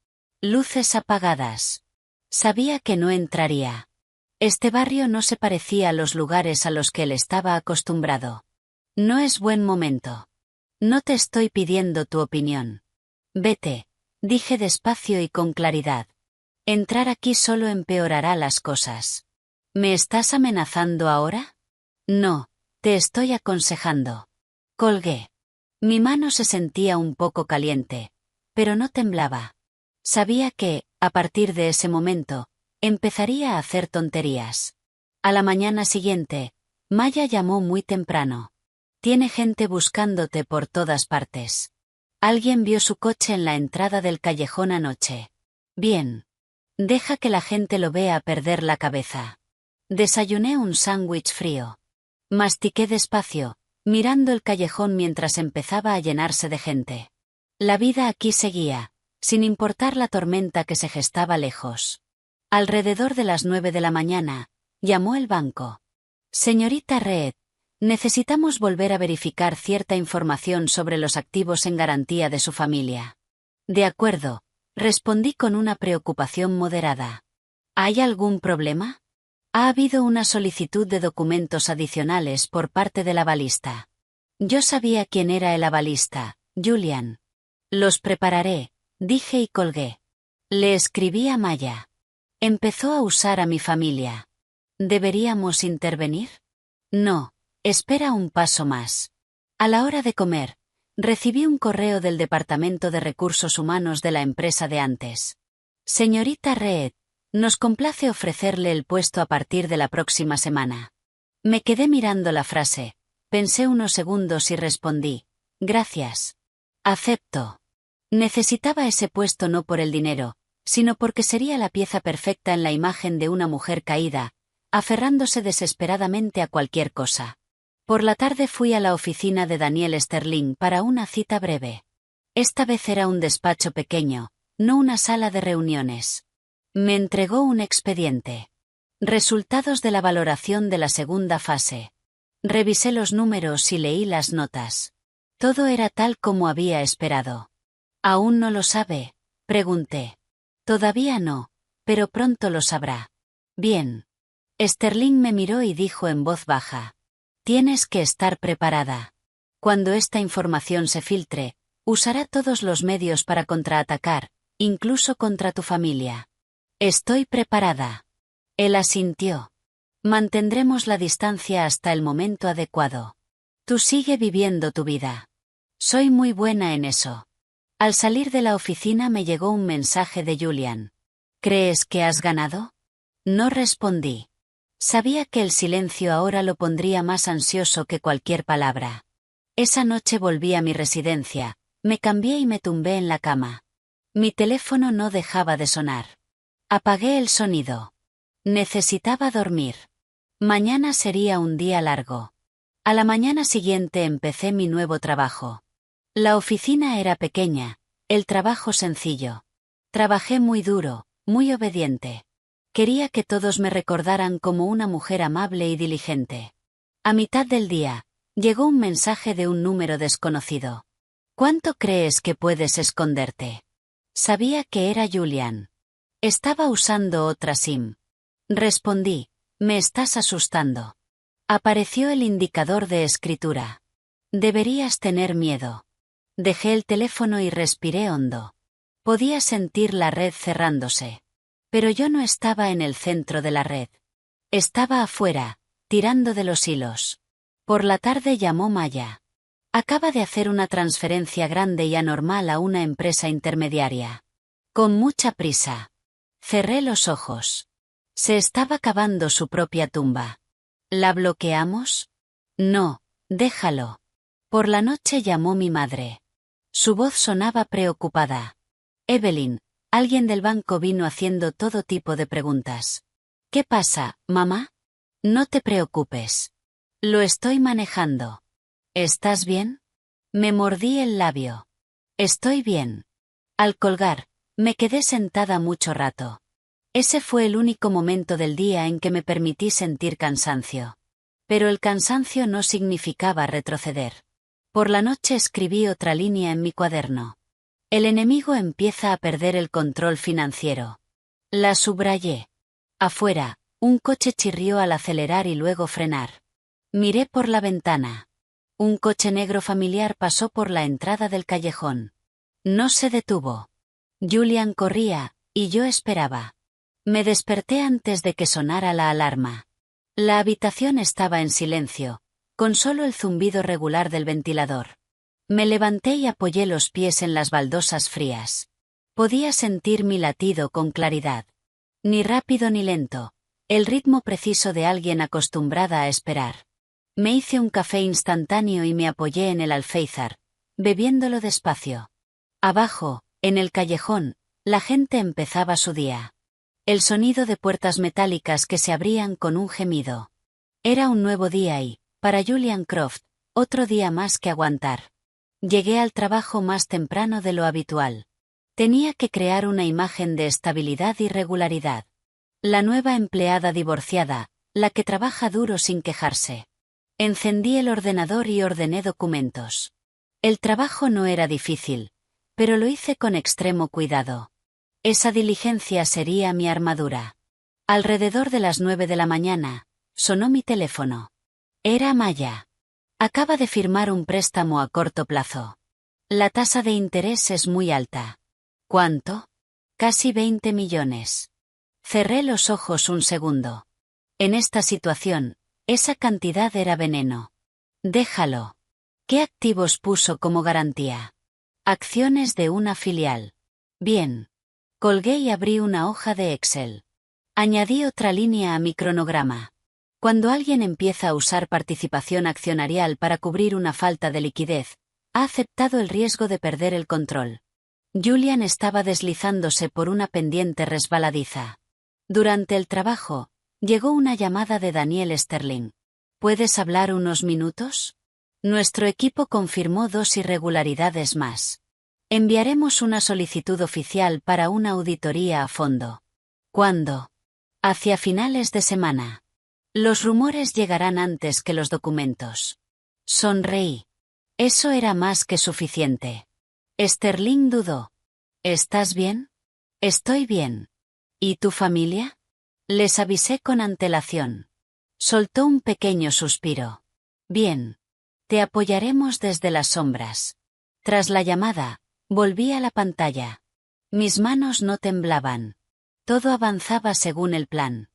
Luces apagadas. Sabía que no entraría. Este barrio no se parecía a los lugares a los que él estaba acostumbrado. No es buen momento. No te estoy pidiendo tu opinión. Vete, dije despacio y con claridad. Entrar aquí solo empeorará las cosas. ¿Me estás amenazando ahora? No, te estoy aconsejando. Colgué. Mi mano se sentía un poco caliente, pero no temblaba. Sabía que, a partir de ese momento, empezaría a hacer tonterías. A la mañana siguiente, Maya llamó muy temprano. Tiene gente buscándote por todas partes. Alguien vio su coche en la entrada del callejón anoche. Bien. Deja que la gente lo vea perder la cabeza. Desayuné un sándwich frío. Mastiqué despacio, mirando el callejón mientras empezaba a llenarse de gente. La vida aquí seguía, sin importar la tormenta que se gestaba lejos. Alrededor de las 9 de la mañana, llamó el banco. Señorita Reed, necesitamos volver a verificar cierta información sobre los activos en garantía de su familia. De acuerdo, respondí con una preocupación moderada. ¿Hay algún problema? Ha habido una solicitud de documentos adicionales por parte del avalista. Yo sabía quién era el avalista, Julian. Los prepararé, dije y colgué. Le escribí a Maya. Empezó a usar a mi familia. ¿Deberíamos intervenir? No, espera un paso más. A la hora de comer, recibí un correo del Departamento de Recursos Humanos de la empresa de antes. Señorita Reed, nos complace ofrecerle el puesto a partir de la próxima semana. Me quedé mirando la frase, pensé unos segundos y respondí, gracias. Acepto. Necesitaba ese puesto no por el dinero, sino porque sería la pieza perfecta en la imagen de una mujer caída, aferrándose desesperadamente a cualquier cosa. Por la tarde fui a la oficina de Daniel Sterling para una cita breve. Esta vez era un despacho pequeño, no una sala de reuniones. Me entregó un expediente. Resultados de la valoración de la segunda fase. Revisé los números y leí las notas. Todo era tal como había esperado. ¿Aún no lo sabe?, pregunté. Todavía no, pero pronto lo sabrá. Bien. Sterling me miró y dijo en voz baja. Tienes que estar preparada. Cuando esta información se filtre, usará todos los medios para contraatacar, incluso contra tu familia. Estoy preparada. Él asintió. Mantendremos la distancia hasta el momento adecuado. Tú sigue viviendo tu vida. Soy muy buena en eso. Al salir de la oficina me llegó un mensaje de Julian. ¿Crees que has ganado? No respondí. Sabía que el silencio ahora lo pondría más ansioso que cualquier palabra. Esa noche volví a mi residencia, me cambié y me tumbé en la cama. Mi teléfono no dejaba de sonar. Apagué el sonido. Necesitaba dormir. Mañana sería un día largo. A la mañana siguiente empecé mi nuevo trabajo. La oficina era pequeña, el trabajo sencillo. Trabajé muy duro, muy obediente. Quería que todos me recordaran como una mujer amable y diligente. A mitad del día, llegó un mensaje de un número desconocido. ¿Cuánto crees que puedes esconderte? Sabía que era Julian. Estaba usando otra SIM. Respondí, Me estás asustando. Apareció el indicador de escritura. Deberías tener miedo. Dejé el teléfono y respiré hondo. Podía sentir la red cerrándose. Pero yo no estaba en el centro de la red. Estaba afuera, tirando de los hilos. Por la tarde llamó Maya. Acaba de hacer una transferencia grande y anormal a una empresa intermediaria. Con mucha prisa. Cerré los ojos. Se estaba cavando su propia tumba. ¿La bloqueamos? No, déjalo. Por la noche llamó mi madre. Su voz sonaba preocupada. Evelyn, alguien del banco vino haciendo todo tipo de preguntas. ¿Qué pasa, mamá? No te preocupes. Lo estoy manejando. ¿Estás bien? Me mordí el labio. Estoy bien. Al colgar, me quedé sentada mucho rato. Ese fue el único momento del día en que me permití sentir cansancio. Pero el cansancio no significaba retroceder. Por la noche escribí otra línea en mi cuaderno. El enemigo empieza a perder el control financiero. La subrayé. Afuera, un coche chirrió al acelerar y luego frenar. Miré por la ventana. Un coche negro familiar pasó por la entrada del callejón. No se detuvo. Julian corría, y yo esperaba. Me desperté antes de que sonara la alarma. La habitación estaba en silencio, con solo el zumbido regular del ventilador. Me levanté y apoyé los pies en las baldosas frías. Podía sentir mi latido con claridad. Ni rápido ni lento, el ritmo preciso de alguien acostumbrada a esperar. Me hice un café instantáneo y me apoyé en el alféizar, bebiéndolo despacio. Abajo, en el callejón, la gente empezaba su día. El sonido de puertas metálicas que se abrían con un gemido. Era un nuevo día y, para Julian Croft, otro día más que aguantar. Llegué al trabajo más temprano de lo habitual. Tenía que crear una imagen de estabilidad y regularidad. La nueva empleada divorciada, la que trabaja duro sin quejarse. Encendí el ordenador y ordené documentos. El trabajo no era difícil, pero lo hice con extremo cuidado. Esa diligencia sería mi armadura. Alrededor de las 9 de la mañana, sonó mi teléfono. Era Maya. Acaba de firmar un préstamo a corto plazo. La tasa de interés es muy alta. ¿Cuánto? Casi 20 millones. Cerré los ojos un segundo. En esta situación, esa cantidad era veneno. Déjalo. ¿Qué activos puso como garantía? Acciones de una filial. Bien. Colgué y abrí una hoja de Excel. Añadí otra línea a mi cronograma. Cuando alguien empieza a usar participación accionarial para cubrir una falta de liquidez, ha aceptado el riesgo de perder el control. Julian estaba deslizándose por una pendiente resbaladiza. Durante el trabajo, llegó una llamada de Daniel Sterling. ¿Puedes hablar unos minutos? Nuestro equipo confirmó 2 irregularidades más. Enviaremos una solicitud oficial para una auditoría a fondo. ¿Cuándo? Hacia finales de semana. Los rumores llegarán antes que los documentos. Sonreí. Eso era más que suficiente. Sterling dudó. ¿Estás bien? Estoy bien. ¿Y tu familia? Les avisé con antelación. Soltó un pequeño suspiro. Bien. Te apoyaremos desde las sombras. Tras la llamada, volví a la pantalla. Mis manos no temblaban. Todo avanzaba según el plan.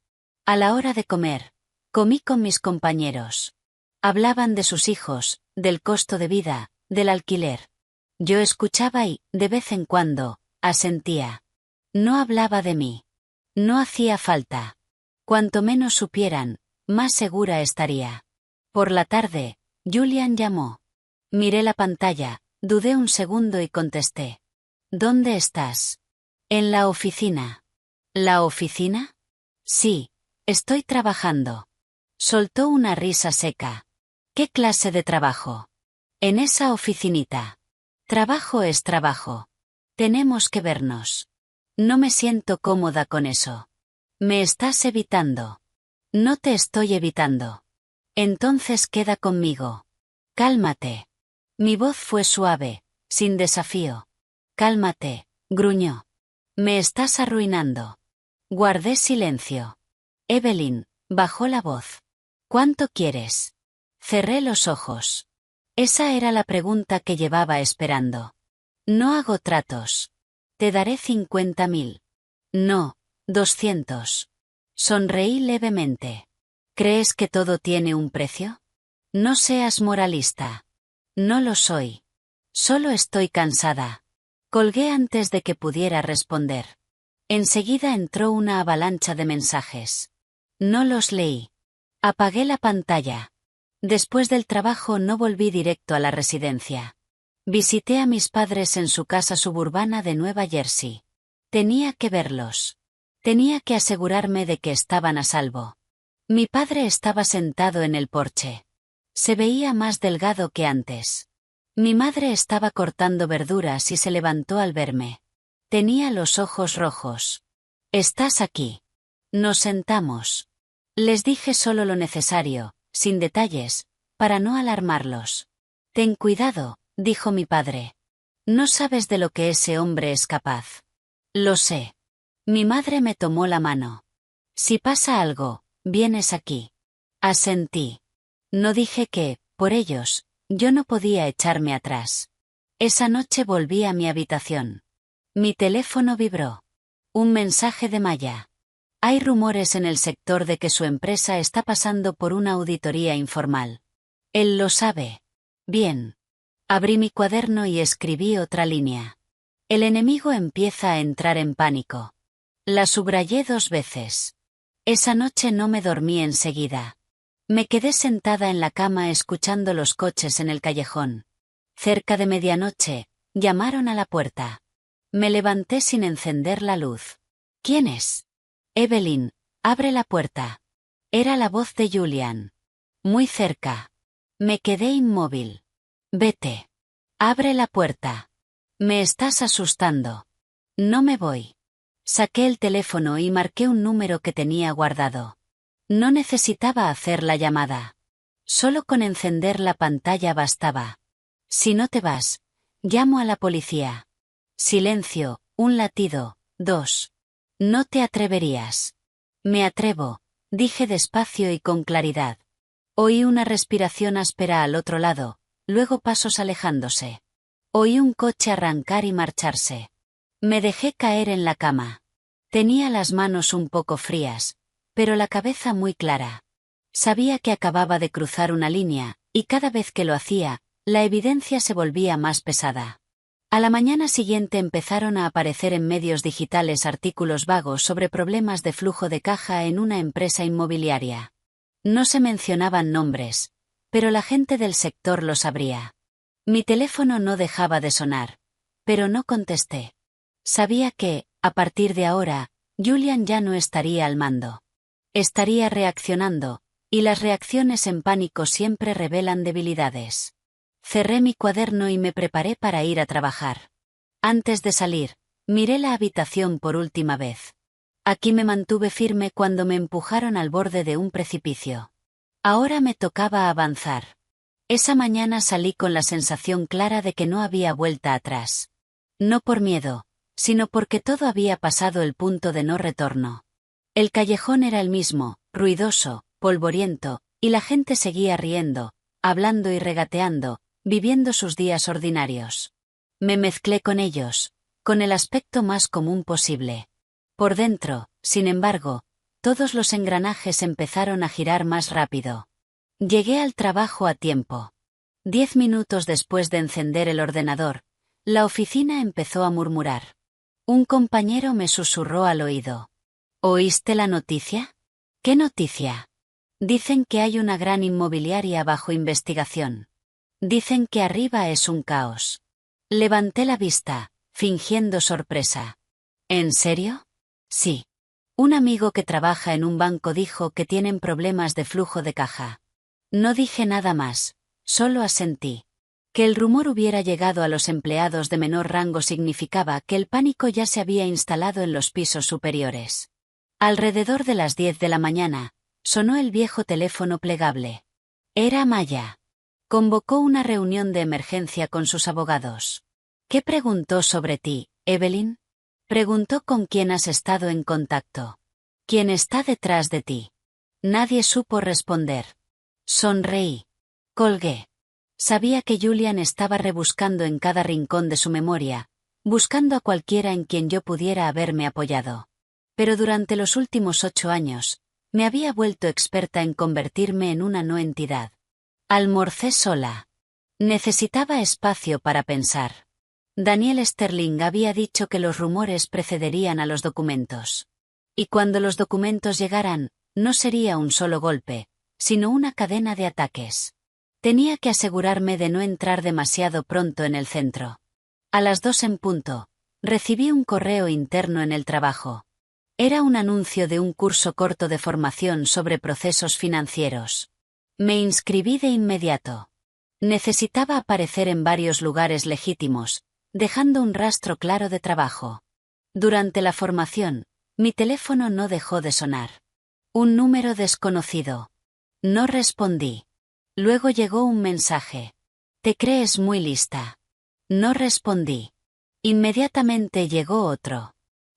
A la hora de comer, comí con mis compañeros. Hablaban de sus hijos, del costo de vida, del alquiler. Yo escuchaba y, de vez en cuando, asentía. No hablaba de mí. No hacía falta. Cuanto menos supieran, más segura estaría. Por la tarde, Julian llamó. Miré la pantalla, dudé un segundo y contesté. ¿Dónde estás? En la oficina. ¿La oficina? Sí, estoy trabajando. Soltó una risa seca. ¿Qué clase de trabajo? En esa oficinita. Trabajo es trabajo. Tenemos que vernos. No me siento cómoda con eso. Me estás evitando. No te estoy evitando. Entonces queda conmigo. Cálmate. Mi voz fue suave, sin desafío. Cálmate, gruñó. Me estás arruinando. Guardé silencio. Evelyn, Bajó la voz. ¿Cuánto quieres? Cerré los ojos. Esa era la pregunta que llevaba esperando. No hago tratos. Te daré 50.000. No, 200. Sonreí levemente. ¿Crees que todo tiene un precio? No seas moralista. No lo soy. Solo estoy cansada. Colgué antes de que pudiera responder. Enseguida entró una avalancha de mensajes. No los leí. Apagué la pantalla. Después del trabajo no volví directo a la residencia. Visité a mis padres en su casa suburbana de Nueva Jersey. Tenía que verlos. Tenía que asegurarme de que estaban a salvo. Mi padre estaba sentado en el porche. Se veía más delgado que antes. Mi madre estaba cortando verduras y se levantó al verme. Tenía los ojos rojos. «¿Estás aquí?» Nos sentamos. Les dije solo lo necesario, sin detalles, para no alarmarlos. «Ten cuidado», dijo mi padre. «No sabes de lo que ese hombre es capaz». «Lo sé». Mi madre me tomó la mano. «Si pasa algo, vienes aquí». Asentí. No dije que, por ellos, yo no podía echarme atrás. Esa noche volví a mi habitación. Mi teléfono vibró. Un mensaje de Maya. Hay rumores en el sector de que su empresa está pasando por una auditoría informal. Él lo sabe. Bien. Abrí mi cuaderno y escribí otra línea. El enemigo empieza a entrar en pánico. La subrayé 2 veces. Esa noche no me dormí enseguida. Me quedé sentada en la cama escuchando los coches en el callejón. Cerca de medianoche, llamaron a la puerta. Me levanté sin encender la luz. ¿Quién es? Evelyn, abre la puerta. Era la voz de Julian. Muy cerca. Me quedé inmóvil. Vete. Abre la puerta. Me estás asustando. No me voy. Saqué el teléfono y marqué un número que tenía guardado. No necesitaba hacer la llamada. Solo con encender la pantalla bastaba. Si no te vas, llamo a la policía. Silencio, un latido, 2. No te atreverías. Me atrevo, dije despacio y con claridad. Oí una respiración áspera al otro lado, luego pasos alejándose. Oí un coche arrancar y marcharse. Me dejé caer en la cama. Tenía las manos un poco frías, pero la cabeza muy clara. Sabía que acababa de cruzar una línea, y cada vez que lo hacía, la evidencia se volvía más pesada. A la mañana siguiente empezaron a aparecer en medios digitales artículos vagos sobre problemas de flujo de caja en una empresa inmobiliaria. No se mencionaban nombres, pero la gente del sector lo sabría. Mi teléfono no dejaba de sonar, pero no contesté. Sabía que, a partir de ahora, Julian ya no estaría al mando. Estaría reaccionando, y las reacciones en pánico siempre revelan debilidades. Cerré mi cuaderno y me preparé para ir a trabajar. Antes de salir, miré la habitación por última vez. Aquí me mantuve firme cuando me empujaron al borde de un precipicio. Ahora me tocaba avanzar. Esa mañana salí con la sensación clara de que no había vuelta atrás. No por miedo, sino porque todo había pasado el punto de no retorno. El callejón era el mismo, ruidoso, polvoriento, y la gente seguía riendo, hablando y regateando, viviendo sus días ordinarios. Me mezclé con ellos, con el aspecto más común posible. Por dentro, sin embargo, todos los engranajes empezaron a girar más rápido. Llegué al trabajo a tiempo. 10 minutos después de encender el ordenador, la oficina empezó a murmurar. Un compañero me susurró al oído. ¿Oíste la noticia? ¿Qué noticia? Dicen que hay una gran inmobiliaria bajo investigación. Dicen que arriba es un caos. Levanté la vista, fingiendo sorpresa. ¿En serio? Sí. Un amigo que trabaja en un banco dijo que tienen problemas de flujo de caja. No dije nada más, solo asentí. Que el rumor hubiera llegado a los empleados de menor rango significaba que el pánico ya se había instalado en los pisos superiores. Alrededor de las 10 de la mañana, sonó el viejo teléfono plegable. Era Maya. Convocó una reunión de emergencia con sus abogados. ¿Qué preguntó sobre ti, Evelyn? Preguntó con quién has estado en contacto. ¿Quién está detrás de ti? Nadie supo responder. Sonreí. Colgué. Sabía que Julian estaba rebuscando en cada rincón de su memoria, buscando a cualquiera en quien yo pudiera haberme apoyado. Pero durante los últimos 8 años, me había vuelto experta en convertirme en una no entidad. Almorcé sola. Necesitaba espacio para pensar. Daniel Sterling había dicho que los rumores precederían a los documentos. Y cuando los documentos llegaran, no sería un solo golpe, sino una cadena de ataques. Tenía que asegurarme de no entrar demasiado pronto en el centro. A las 2 en punto, recibí un correo interno en el trabajo. Era un anuncio de un curso corto de formación sobre procesos financieros. Me inscribí de inmediato. Necesitaba aparecer en varios lugares legítimos, dejando un rastro claro de trabajo. Durante la formación, mi teléfono no dejó de sonar. Un número desconocido. No respondí. Luego llegó un mensaje. «Te crees muy lista». No respondí. Inmediatamente llegó otro.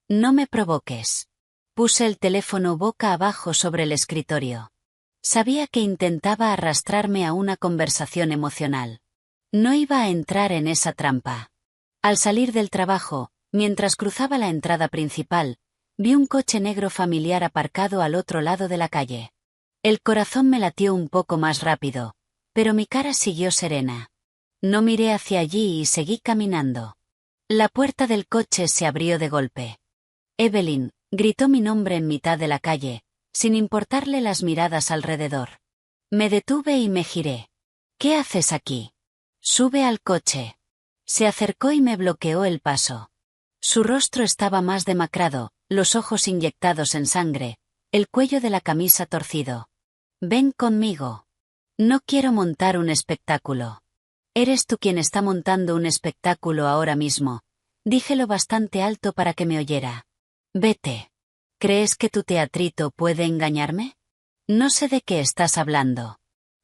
«No me provoques». Puse el teléfono boca abajo sobre el escritorio. Sabía que intentaba arrastrarme a una conversación emocional. No iba a entrar en esa trampa. Al salir del trabajo, mientras cruzaba la entrada principal, vi un coche negro familiar aparcado al otro lado de la calle. El corazón me latió un poco más rápido, pero mi cara siguió serena. No miré hacia allí y seguí caminando. La puerta del coche se abrió de golpe. «Evelyn», gritó mi nombre en mitad de la calle, sin importarle las miradas alrededor. Me detuve y me giré. «¿Qué haces aquí?» «Sube al coche». Se acercó y me bloqueó el paso. Su rostro estaba más demacrado, los ojos inyectados en sangre, el cuello de la camisa torcido. «Ven conmigo». «No quiero montar un espectáculo». «Eres tú quien está montando un espectáculo ahora mismo», dije lo bastante alto para que me oyera. «Vete». «¿Crees que tu teatrito puede engañarme?» «No sé de qué estás hablando».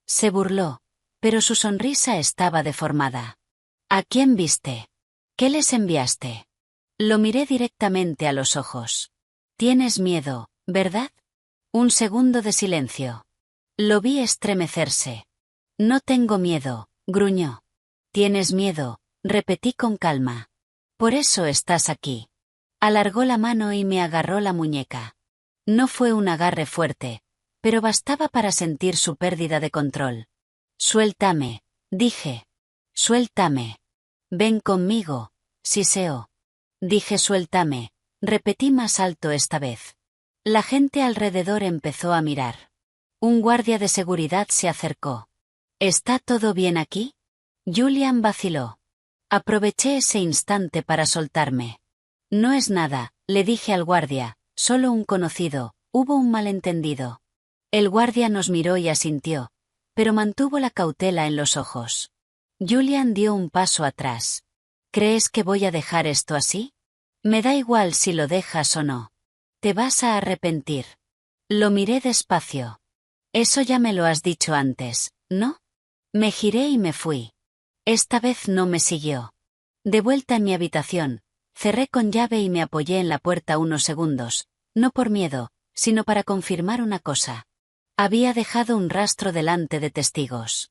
Se burló, pero su sonrisa estaba deformada. «¿A quién viste? ¿Qué les enviaste?» Lo miré directamente a los ojos. «Tienes miedo, ¿verdad?» Un segundo de silencio. Lo vi estremecerse. «No tengo miedo», gruñó. «Tienes miedo», repetí con calma. «Por eso estás aquí». Alargó la mano y me agarró la muñeca. No fue un agarre fuerte, pero bastaba para sentir su pérdida de control. «Suéltame», dije. «Suéltame». «Ven conmigo», siseó. Dije «suéltame», repetí más alto esta vez. La gente alrededor empezó a mirar. Un guardia de seguridad se acercó. «¿Está todo bien aquí?» Julian vaciló. Aproveché ese instante para soltarme. «No es nada», le dije al guardia, «solo un conocido, hubo un malentendido». El guardia nos miró y asintió, pero mantuvo la cautela en los ojos. Julian dio un paso atrás. «¿Crees que voy a dejar esto así?» «Me da igual si lo dejas o no. Te vas a arrepentir». Lo miré despacio. «Eso ya me lo has dicho antes, ¿no?» Me giré y me fui. Esta vez no me siguió. De vuelta en mi habitación, cerré con llave y me apoyé en la puerta unos segundos, no por miedo, sino para confirmar una cosa. Había dejado un rastro delante de testigos.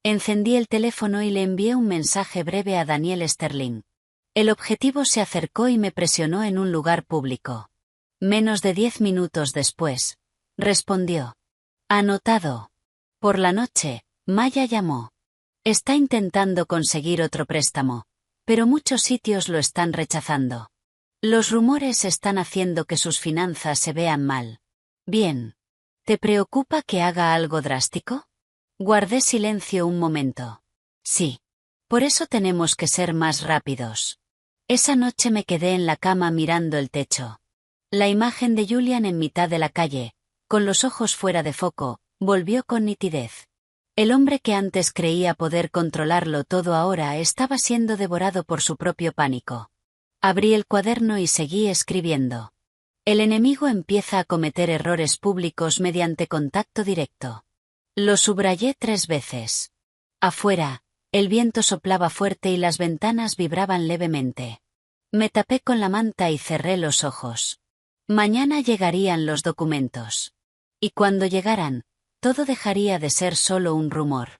Encendí el teléfono y le envié un mensaje breve a Daniel Sterling. El objetivo se acercó y me presionó en un lugar público. Menos de 10 minutos después, respondió. «Anotado». Por la noche, Maya llamó. «Está intentando conseguir otro préstamo, pero muchos sitios lo están rechazando. Los rumores están haciendo que sus finanzas se vean mal. Bien. ¿Te preocupa que haga algo drástico?» Guardé silencio un momento. «Sí. Por eso tenemos que ser más rápidos». Esa noche me quedé en la cama mirando el techo. La imagen de Julian en mitad de la calle, con los ojos fuera de foco, volvió con nitidez. El hombre que antes creía poder controlarlo todo ahora estaba siendo devorado por su propio pánico. Abrí el cuaderno y seguí escribiendo. El enemigo empieza a cometer errores públicos mediante contacto directo. Lo subrayé 3 veces. Afuera, el viento soplaba fuerte y las ventanas vibraban levemente. Me tapé con la manta y cerré los ojos. Mañana llegarían los documentos. Y cuando llegaran, todo dejaría de ser solo un rumor.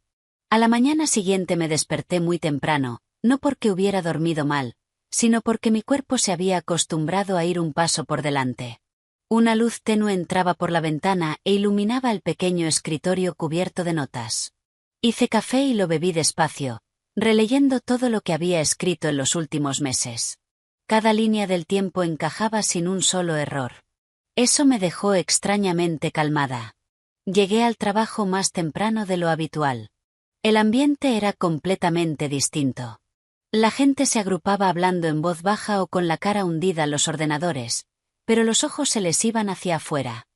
A la mañana siguiente me desperté muy temprano, no porque hubiera dormido mal, sino porque mi cuerpo se había acostumbrado a ir un paso por delante. Una luz tenue entraba por la ventana e iluminaba el pequeño escritorio cubierto de notas. Hice café y lo bebí despacio, releyendo todo lo que había escrito en los últimos meses. Cada línea del tiempo encajaba sin un solo error. Eso me dejó extrañamente calmada. Llegué al trabajo más temprano de lo habitual. El ambiente era completamente distinto. La gente se agrupaba hablando en voz baja o con la cara hundida en los ordenadores, pero los ojos se les iban hacia afuera.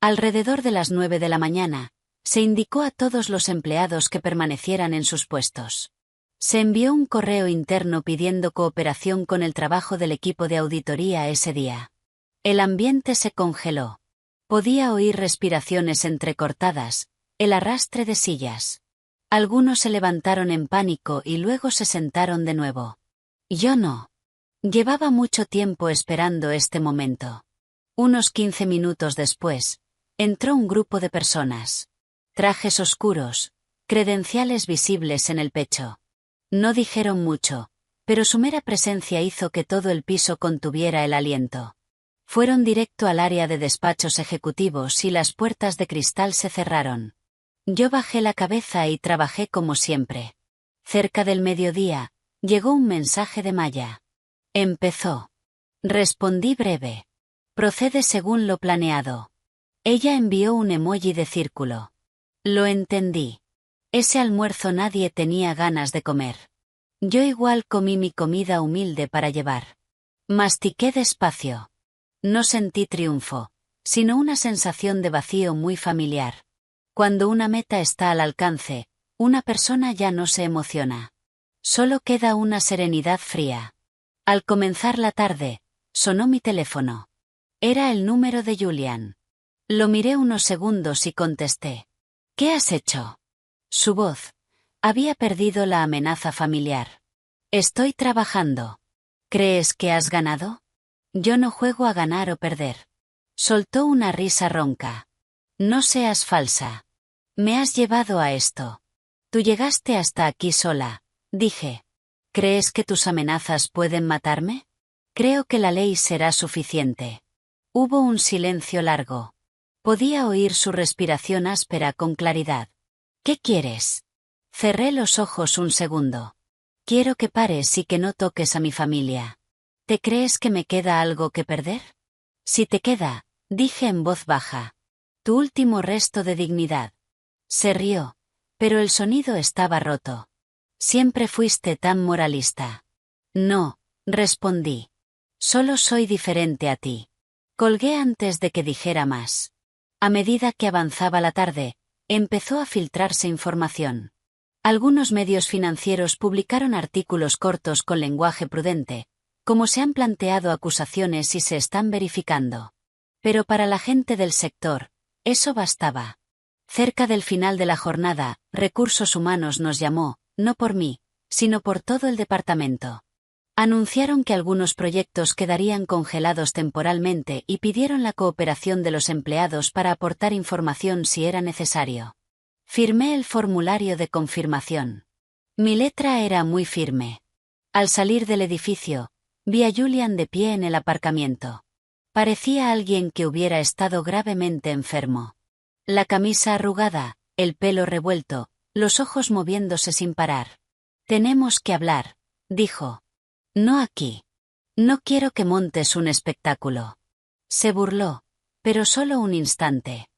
Alrededor de las 9 de la mañana, se indicó a todos los empleados que permanecieran en sus puestos. Se envió un correo interno pidiendo cooperación con el trabajo del equipo de auditoría ese día. El ambiente se congeló. Podía oír respiraciones entrecortadas, el arrastre de sillas. Algunos se levantaron en pánico y luego se sentaron de nuevo. Yo no. Llevaba mucho tiempo esperando este momento. Unos 15 minutos después, entró un grupo de personas. Trajes oscuros, credenciales visibles en el pecho. No dijeron mucho, pero su mera presencia hizo que todo el piso contuviera el aliento. Fueron directo al área de despachos ejecutivos y las puertas de cristal se cerraron. Yo bajé la cabeza y trabajé como siempre. Cerca del mediodía, llegó un mensaje de Maya. Empezó. Respondí breve. Procede según lo planeado. Ella envió un emoji de círculo. Lo entendí. Ese almuerzo nadie tenía ganas de comer. Yo igual comí mi comida humilde para llevar. Mastiqué despacio. No sentí triunfo, sino una sensación de vacío muy familiar. Cuando una meta está al alcance, una persona ya no se emociona. Solo queda una serenidad fría. Al comenzar la tarde, sonó mi teléfono. Era el número de Julian. Lo miré unos segundos y contesté. ¿Qué has hecho? Su voz. Había perdido la amenaza familiar. Estoy trabajando. ¿Crees que has ganado? Yo no juego a ganar o perder. Soltó una risa ronca. No seas falsa. Me has llevado a esto. Tú llegaste hasta aquí sola, dije. ¿Crees que tus amenazas pueden matarme? Creo que la ley será suficiente. Hubo un silencio largo. Podía oír su respiración áspera con claridad. ¿Qué quieres? Cerré los ojos un segundo. Quiero que pares y que no toques a mi familia. ¿Te crees que me queda algo que perder? Si te queda, dije en voz baja. Tu último resto de dignidad. Se rió, pero el sonido estaba roto. Siempre fuiste tan moralista. No, respondí. Solo soy diferente a ti. Colgué antes de que dijera más. A medida que avanzaba la tarde, empezó a filtrarse información. Algunos medios financieros publicaron artículos cortos con lenguaje prudente, como se han planteado acusaciones y se están verificando. Pero para la gente del sector, eso bastaba. Cerca del final de la jornada, Recursos Humanos nos llamó, no por mí, sino por todo el departamento. Anunciaron que algunos proyectos quedarían congelados temporalmente y pidieron la cooperación de los empleados para aportar información si era necesario. Firmé el formulario de confirmación. Mi letra era muy firme. Al salir del edificio, vi a Julian de pie en el aparcamiento. Parecía alguien que hubiera estado gravemente enfermo. La camisa arrugada, el pelo revuelto, los ojos moviéndose sin parar. Tenemos que hablar, dijo. No aquí. No quiero que montes un espectáculo. Se burló, pero solo un instante.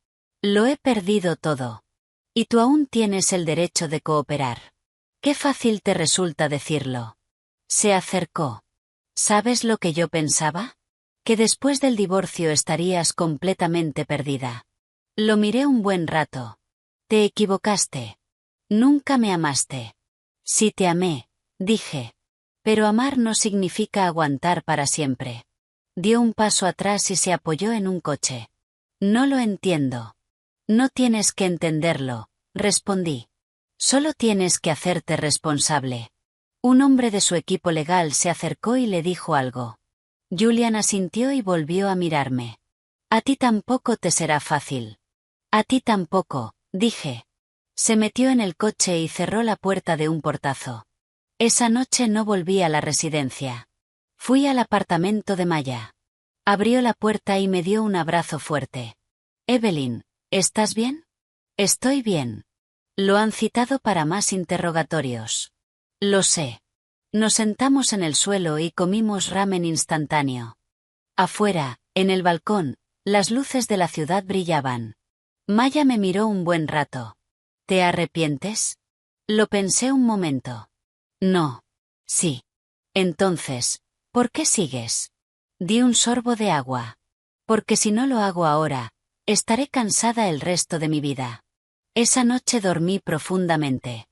Lo he perdido todo. Y tú aún tienes el derecho de cooperar. Qué fácil te resulta decirlo. Se acercó. ¿Sabes lo que yo pensaba? Que después del divorcio estarías completamente perdida. Lo miré un buen rato. Te equivocaste. Nunca me amaste. Sí te amé, dije. Pero amar no significa aguantar para siempre. Dio un paso atrás y se apoyó en un coche. No lo entiendo. No tienes que entenderlo, respondí. Solo tienes que hacerte responsable. Un hombre de su equipo legal se acercó y le dijo algo. Julian asintió y volvió a mirarme. A ti tampoco te será fácil. A ti tampoco, dije. Se metió en el coche y cerró la puerta de un portazo. Esa noche no volví a la residencia. Fui al apartamento de Maya. Abrió la puerta y me dio un abrazo fuerte. Evelyn, ¿estás bien? Estoy bien. Lo han citado para más interrogatorios. Lo sé. Nos sentamos en el suelo y comimos ramen instantáneo. Afuera, en el balcón, las luces de la ciudad brillaban. Maya me miró un buen rato. ¿Te arrepientes? Lo pensé un momento. No. Sí. Entonces, ¿por qué sigues? Di un sorbo de agua. Porque si no lo hago ahora, estaré cansada el resto de mi vida. Esa noche dormí profundamente.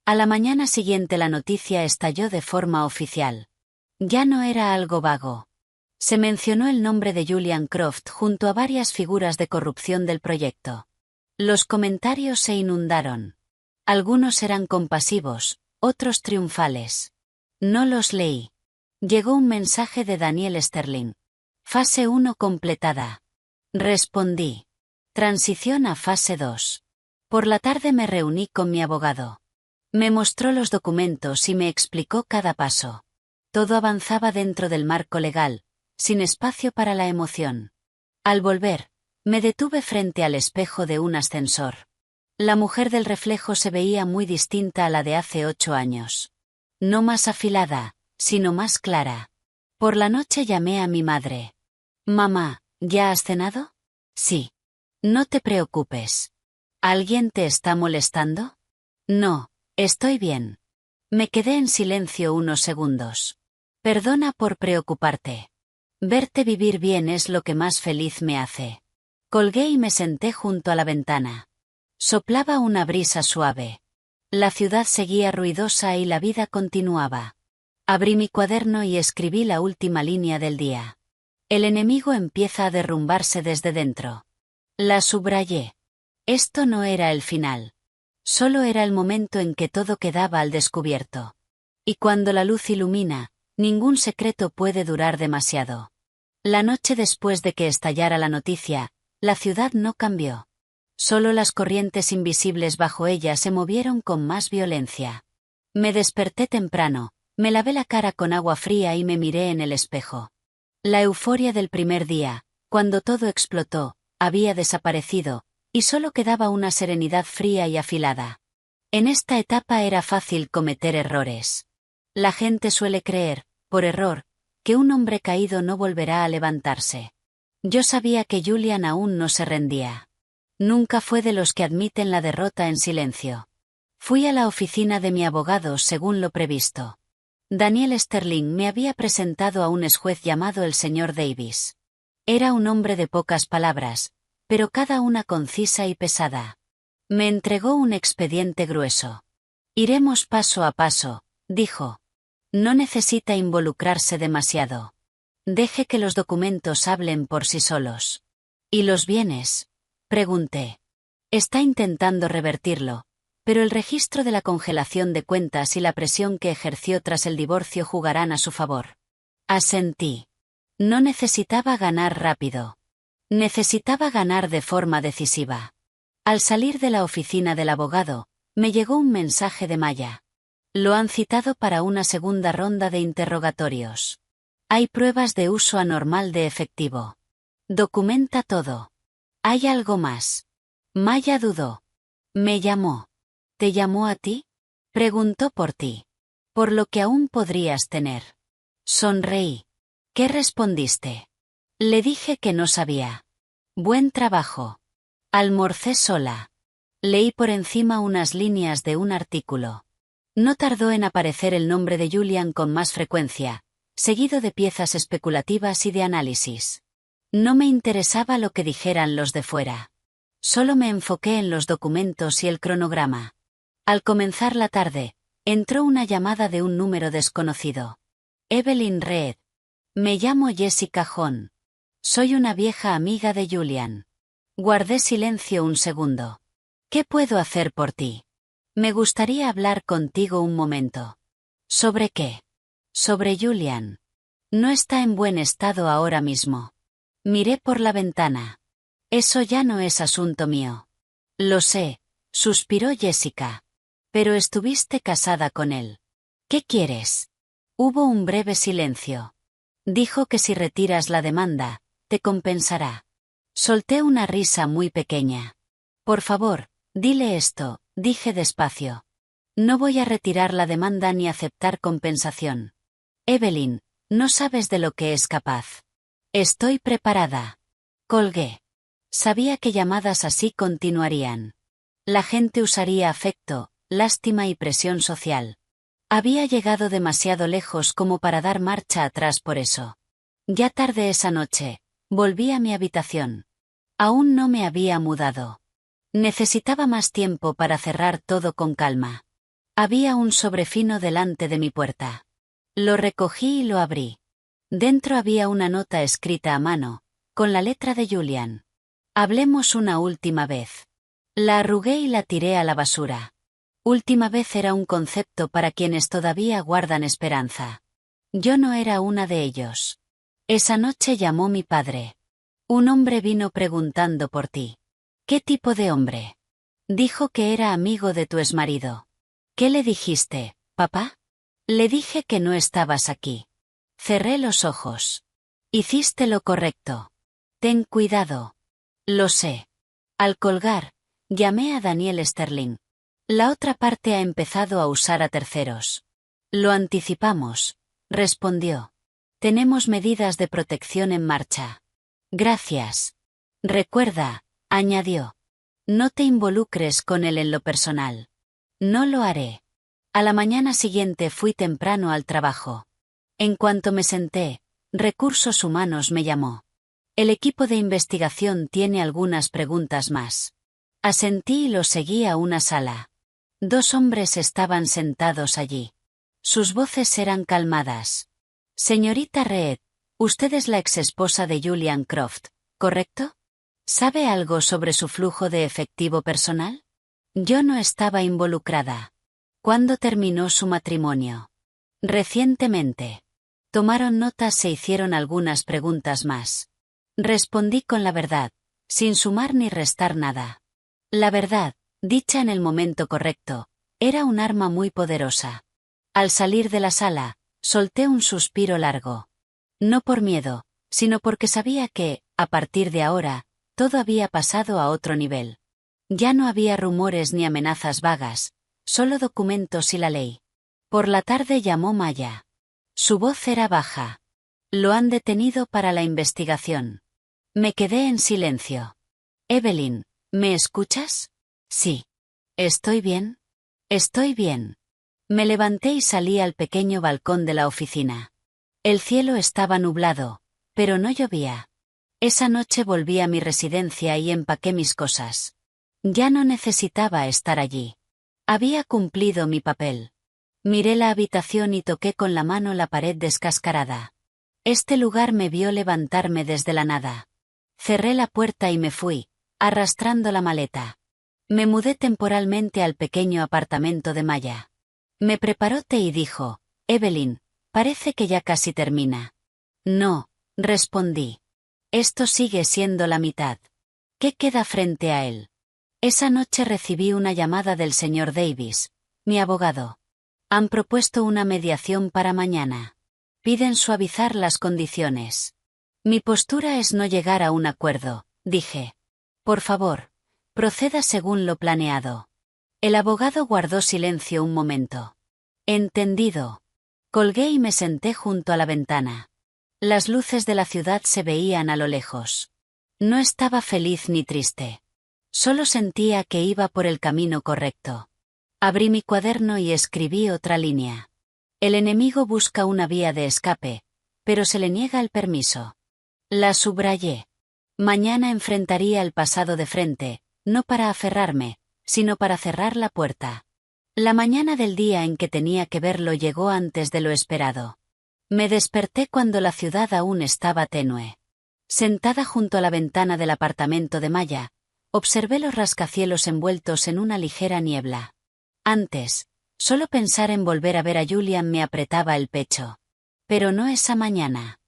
A la mañana siguiente la noticia estalló de forma oficial. Ya no era algo vago. Se mencionó el nombre de Julian Croft junto a varias figuras de corrupción del proyecto. Los comentarios se inundaron. Algunos eran compasivos, otros triunfales. No los leí. Llegó un mensaje de Daniel Sterling. Fase 1 completada. Respondí. Transición a fase 2. Por la tarde me reuní con mi abogado. Me mostró los documentos y me explicó cada paso. Todo avanzaba dentro del marco legal, sin espacio para la emoción. Al volver, me detuve frente al espejo de un ascensor. La mujer del reflejo se veía muy distinta a la de hace 8 años. No más afilada, sino más clara. Por la noche llamé a mi madre. Mamá, ¿ya has cenado? Sí. No te preocupes. ¿Alguien te está molestando? No, estoy bien. Me quedé en silencio unos segundos. Perdona por preocuparte. Verte vivir bien es lo que más feliz me hace. Colgué y me senté junto a la ventana. Soplaba una brisa suave. La ciudad seguía ruidosa y la vida continuaba. Abrí mi cuaderno y escribí la última línea del día. El enemigo empieza a derrumbarse desde dentro. La subrayé. Esto no era el final. Solo era el momento en que todo quedaba al descubierto. Y cuando la luz ilumina, ningún secreto puede durar demasiado. La noche después de que estallara la noticia, la ciudad no cambió. Solo las corrientes invisibles bajo ella se movieron con más violencia. Me desperté temprano, me lavé la cara con agua fría y me miré en el espejo. La euforia del primer día, cuando todo explotó, había desaparecido, y solo quedaba una serenidad fría y afilada. En esta etapa era fácil cometer errores. La gente suele creer, por error, que un hombre caído no volverá a levantarse. Yo sabía que Julian aún no se rendía. Nunca fue de los que admiten la derrota en silencio. Fui a la oficina de mi abogado según lo previsto. Daniel Sterling me había presentado a un exjuez llamado el señor Davis. Era un hombre de pocas palabras, pero cada una concisa y pesada. Me entregó un expediente grueso. Iremos paso a paso, dijo. No necesita involucrarse demasiado. Deje que los documentos hablen por sí solos. ¿Y los bienes? Pregunté. Está intentando revertirlo, pero el registro de la congelación de cuentas y la presión que ejerció tras el divorcio jugarán a su favor. Asentí. No necesitaba ganar rápido. Necesitaba ganar de forma decisiva. Al salir de la oficina del abogado, me llegó un mensaje de Maya. Lo han citado para una segunda ronda de interrogatorios. Hay pruebas de uso anormal de efectivo. Documenta todo. ¿Hay algo más? Maya dudó. Me llamó. ¿Te llamó a ti? Preguntó por ti. Por lo que aún podrías tener. Sonreí. ¿Qué respondiste? Le dije que no sabía. Buen trabajo. Almorcé sola. Leí por encima unas líneas de un artículo. No tardó en aparecer el nombre de Julian con más frecuencia, seguido de piezas especulativas y de análisis. No me interesaba lo que dijeran los de fuera. Solo me enfoqué en los documentos y el cronograma. Al comenzar la tarde, entró una llamada de un número desconocido. Evelyn Reed. Me llamo Jessica Hahn. Soy una vieja amiga de Julian. Guardé silencio un segundo. ¿Qué puedo hacer por ti? Me gustaría hablar contigo un momento. ¿Sobre qué? Sobre Julian. No está en buen estado ahora mismo. Miré por la ventana. Eso ya no es asunto mío. Lo sé, suspiró Jessica. Pero estuviste casada con él. ¿Qué quieres? Hubo un breve silencio. Dijo que si retiras la demanda, te compensará. Solté una risa muy pequeña. Por favor, dile esto, dije despacio. No voy a retirar la demanda ni aceptar compensación. Evelyn, no sabes de lo que es capaz. Estoy preparada. Colgué. Sabía que llamadas así continuarían. La gente usaría afecto, lástima y presión social. Había llegado demasiado lejos como para dar marcha atrás por eso. Ya tarde esa noche, volví a mi habitación. Aún no me había mudado. Necesitaba más tiempo para cerrar todo con calma. Había un sobrefino delante de mi puerta. Lo recogí y lo abrí. Dentro había una nota escrita a mano, con la letra de Julian. Hablemos una última vez. La arrugué y la tiré a la basura. Última vez era un concepto para quienes todavía guardan esperanza. Yo no era una de ellos. Esa noche llamó mi padre. Un hombre vino preguntando por ti. ¿Qué tipo de hombre? Dijo que era amigo de tu exmarido. ¿Qué le dijiste, papá? Le dije que no estabas aquí. Cerré los ojos. Hiciste lo correcto. Ten cuidado. Lo sé. Al colgar, llamé a Daniel Sterling. La otra parte ha empezado a usar a terceros. Lo anticipamos, respondió. Tenemos medidas de protección en marcha. Gracias. Recuerda, añadió. No te involucres con él en lo personal. No lo haré. A la mañana siguiente fui temprano al trabajo. En cuanto me senté, Recursos Humanos me llamó. El equipo de investigación tiene algunas preguntas más. Asentí y lo seguí a una sala. 2 hombres estaban sentados allí. Sus voces eran calmadas. Señorita Reed, usted es la exesposa de Julian Croft, ¿correcto? ¿Sabe algo sobre su flujo de efectivo personal? Yo no estaba involucrada. ¿Cuándo terminó su matrimonio? Recientemente. Tomaron notas e hicieron algunas preguntas más. Respondí con la verdad, sin sumar ni restar nada. La verdad, dicha en el momento correcto, era un arma muy poderosa. Al salir de la sala, solté un suspiro largo. No por miedo, sino porque sabía que, a partir de ahora, todo había pasado a otro nivel. Ya no había rumores ni amenazas vagas, solo documentos y la ley. Por la tarde llamó Maya. Su voz era baja. Lo han detenido para la investigación. Me quedé en silencio. Evelyn, ¿me escuchas? Sí. ¿Estoy bien? Estoy bien. Me levanté y salí al pequeño balcón de la oficina. El cielo estaba nublado, pero no llovía. Esa noche volví a mi residencia y empaqué mis cosas. Ya no necesitaba estar allí. Había cumplido mi papel. Miré la habitación y toqué con la mano la pared descascarada. Este lugar me vio levantarme desde la nada. Cerré la puerta y me fui, arrastrando la maleta. Me mudé temporalmente al pequeño apartamento de Maya. Me preparó té y dijo, Evelyn, parece que ya casi termina. No, respondí. Esto sigue siendo la mitad. ¿Qué queda frente a él? Esa noche recibí una llamada del señor Davis, mi abogado. Han propuesto una mediación para mañana. Piden suavizar las condiciones. Mi postura es no llegar a un acuerdo, dije. Por favor, proceda según lo planeado. El abogado guardó silencio un momento. Entendido. Colgué y me senté junto a la ventana. Las luces de la ciudad se veían a lo lejos. No estaba feliz ni triste. Solo sentía que iba por el camino correcto. Abrí mi cuaderno y escribí otra línea. El enemigo busca una vía de escape, pero se le niega el permiso. La subrayé. Mañana enfrentaría el pasado de frente, no para aferrarme, sino para cerrar la puerta. La mañana del día en que tenía que verlo llegó antes de lo esperado. Me desperté cuando la ciudad aún estaba tenue. Sentada junto a la ventana del apartamento de Maya, observé los rascacielos envueltos en una ligera niebla. Antes, solo pensar en volver a ver a Julian me apretaba el pecho. Pero no esa mañana.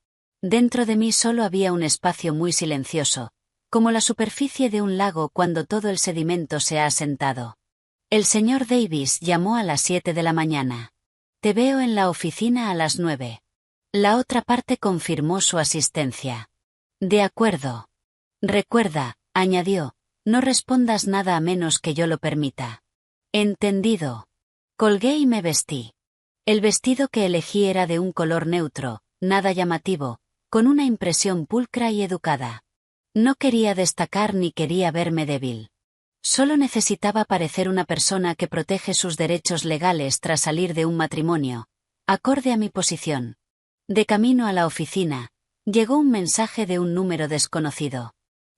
Dentro de mí solo había un espacio muy silencioso, como la superficie de un lago cuando todo el sedimento se ha asentado. El señor Davis llamó a las 7 de la mañana. Te veo en la oficina a las 9. La otra parte confirmó su asistencia. De acuerdo. Recuerda, añadió, no respondas nada a menos que yo lo permita. Entendido. Colgué y me vestí. El vestido que elegí era de un color neutro, nada llamativo, con una impresión pulcra y educada. No quería destacar ni quería verme débil. Solo necesitaba parecer una persona que protege sus derechos legales tras salir de un matrimonio, acorde a mi posición. De camino a la oficina, llegó un mensaje de un número desconocido.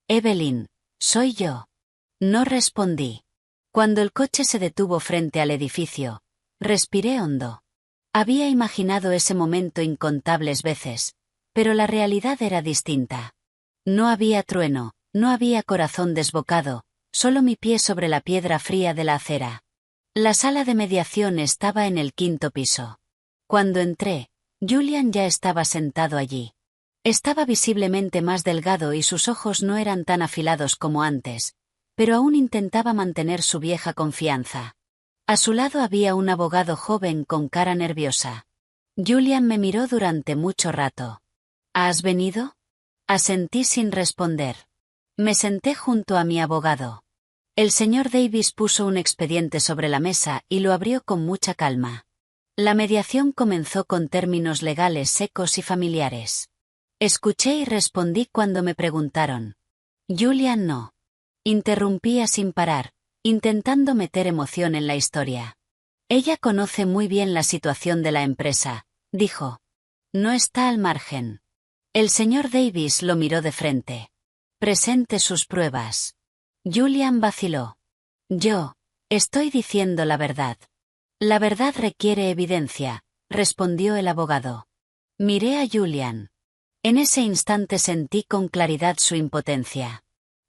Evelyn, soy yo. No respondí. Cuando el coche se detuvo frente al edificio, respiré hondo. Había imaginado ese momento incontables veces, pero la realidad era distinta. No había trueno, no había corazón desbocado, solo mi pie sobre la piedra fría de la acera. La sala de mediación estaba en el 5.º piso. Cuando entré, Julian ya estaba sentado allí. Estaba visiblemente más delgado y sus ojos no eran tan afilados como antes, pero aún intentaba mantener su vieja confianza. A su lado había un abogado joven con cara nerviosa. Julian me miró durante mucho rato. ¿Has venido? Asentí sin responder. Me senté junto a mi abogado. El señor Davis puso un expediente sobre la mesa y lo abrió con mucha calma. La mediación comenzó con términos legales secos y familiares. Escuché y respondí cuando me preguntaron. Julian no. Interrumpía sin parar, intentando meter emoción en la historia. Ella conoce muy bien la situación de la empresa, dijo. No está al margen. El señor Davis lo miró de frente. Presente sus pruebas. Julian vaciló. Yo, estoy diciendo la verdad. La verdad requiere evidencia, respondió el abogado. Miré a Julian. En ese instante sentí con claridad su impotencia.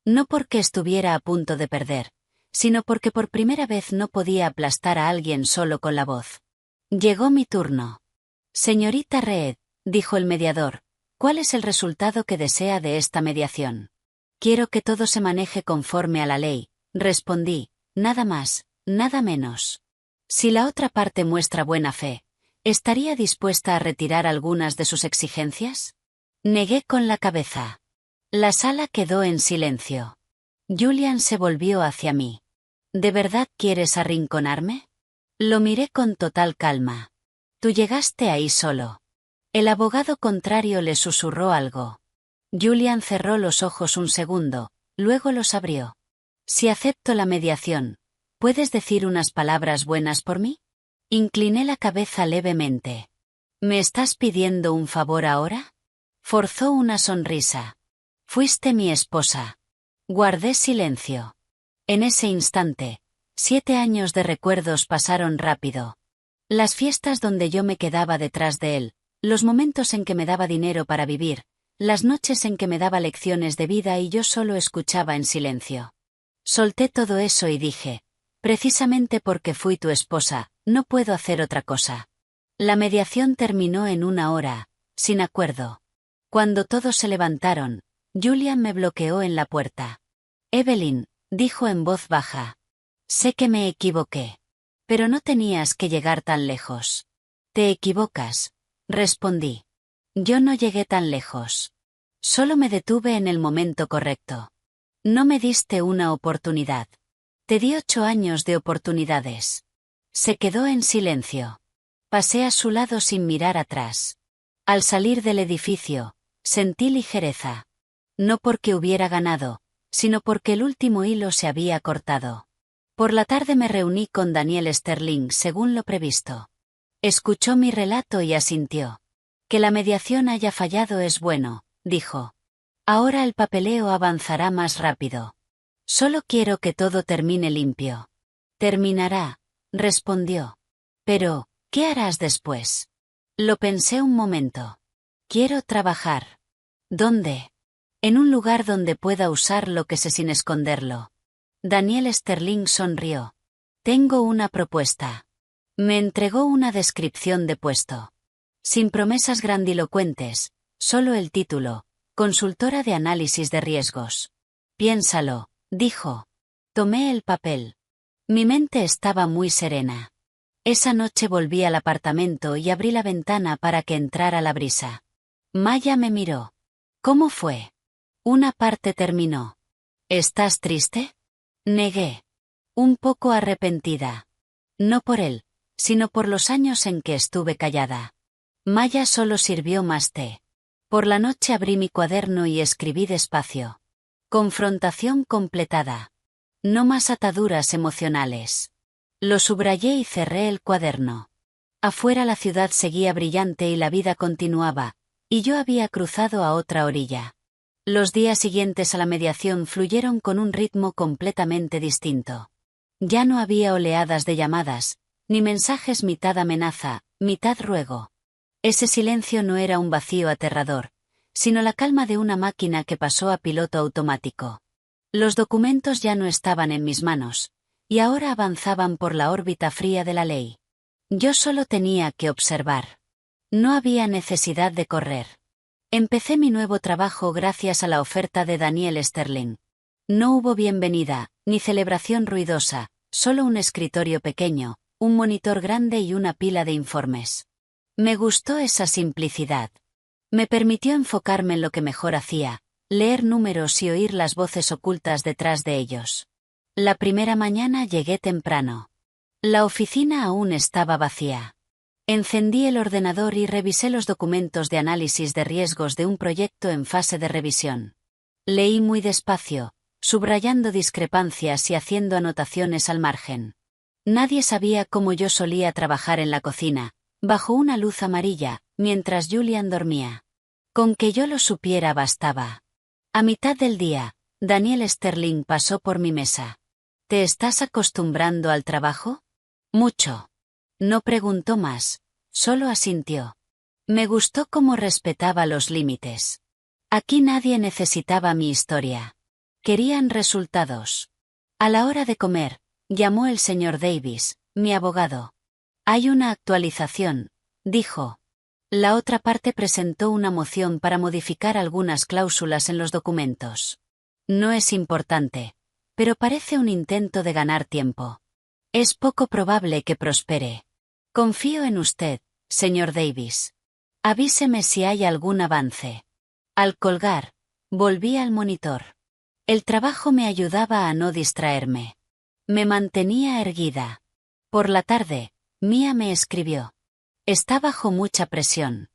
No porque estuviera a punto de perder, sino porque por primera vez no podía aplastar a alguien solo con la voz. Llegó mi turno. Señorita Reed, dijo el mediador, ¿cuál es el resultado que desea de esta mediación? Quiero que todo se maneje conforme a la ley, respondí, nada más, nada menos. Si la otra parte muestra buena fe, ¿estaría dispuesta a retirar algunas de sus exigencias? Negué con la cabeza. La sala quedó en silencio. Julian se volvió hacia mí. ¿De verdad quieres arrinconarme? Lo miré con total calma. Tú llegaste ahí solo. El abogado contrario le susurró algo. Julian cerró los ojos un segundo, luego los abrió. Si acepto la mediación, ¿puedes decir unas palabras buenas por mí? Incliné la cabeza levemente. ¿Me estás pidiendo un favor ahora? Forzó una sonrisa. Fuiste mi esposa. Guardé silencio. En ese instante, 7 años de recuerdos pasaron rápido. Las fiestas donde yo me quedaba detrás de él, los momentos en que me daba dinero para vivir, las noches en que me daba lecciones de vida y yo solo escuchaba en silencio. Solté todo eso y dije, precisamente porque fui tu esposa, no puedo hacer otra cosa. La mediación terminó en 1 hora, sin acuerdo. Cuando todos se levantaron, Julian me bloqueó en la puerta. Evelyn, dijo en voz baja. Sé que me equivoqué. Pero no tenías que llegar tan lejos. Te equivocas, respondí. Yo no llegué tan lejos. Solo me detuve en el momento correcto. No me diste una oportunidad. Te di 8 años de oportunidades. Se quedó en silencio. Pasé a su lado sin mirar atrás. Al salir del edificio, sentí ligereza. No porque hubiera ganado, sino porque el último hilo se había cortado. Por la tarde me reuní con Daniel Sterling según lo previsto. Escuchó mi relato y asintió. Que la mediación haya fallado es bueno, dijo. Ahora el papeleo avanzará más rápido. Solo quiero que todo termine limpio. Terminará, respondió. Pero, ¿qué harás después? Lo pensé un momento. Quiero trabajar. ¿Dónde? En un lugar donde pueda usar lo que sé sin esconderlo. Daniel Sterling sonrió. Tengo una propuesta. Me entregó una descripción de puesto. Sin promesas grandilocuentes, solo el título, consultora de análisis de riesgos. Piénsalo, dijo. Tomé el papel. Mi mente estaba muy serena. Esa noche volví al apartamento y abrí la ventana para que entrara la brisa. Maya me miró. ¿Cómo fue? Una parte terminó. ¿Estás triste? Negué. Un poco arrepentida. No por él, sino por los años en que estuve callada. Maya solo sirvió más té. Por la noche abrí mi cuaderno y escribí despacio. Confrontación completada. No más ataduras emocionales. Lo subrayé y cerré el cuaderno. Afuera la ciudad seguía brillante y la vida continuaba, y yo había cruzado a otra orilla. Los días siguientes a la mediación fluyeron con un ritmo completamente distinto. Ya no había oleadas de llamadas, ni mensajes mitad amenaza, mitad ruego. Ese silencio no era un vacío aterrador, sino la calma de una máquina que pasó a piloto automático. Los documentos ya no estaban en mis manos, y ahora avanzaban por la órbita fría de la ley. Yo solo tenía que observar. No había necesidad de correr. Empecé mi nuevo trabajo gracias a la oferta de Daniel Sterling. No hubo bienvenida, ni celebración ruidosa, solo un escritorio pequeño, un monitor grande y una pila de informes. Me gustó esa simplicidad. Me permitió enfocarme en lo que mejor hacía, leer números y oír las voces ocultas detrás de ellos. La primera mañana llegué temprano. La oficina aún estaba vacía. Encendí el ordenador y revisé los documentos de análisis de riesgos de un proyecto en fase de revisión. Leí muy despacio, subrayando discrepancias y haciendo anotaciones al margen. Nadie sabía cómo yo solía trabajar en la cocina, bajo una luz amarilla, mientras Julian dormía. Con que yo lo supiera bastaba. A mitad del día, Daniel Sterling pasó por mi mesa. ¿Te estás acostumbrando al trabajo? Mucho. No preguntó más, solo asintió. Me gustó cómo respetaba los límites. Aquí nadie necesitaba mi historia. Querían resultados. A la hora de comer, llamó el señor Davis, mi abogado. Hay una actualización, dijo. La otra parte presentó una moción para modificar algunas cláusulas en los documentos. No es importante, pero parece un intento de ganar tiempo. Es poco probable que prospere. Confío en usted, señor Davis. Avíseme si hay algún avance. Al colgar, volví al monitor. El trabajo me ayudaba a no distraerme. Me mantenía erguida. Por la tarde, Mia me escribió. Está bajo mucha presión.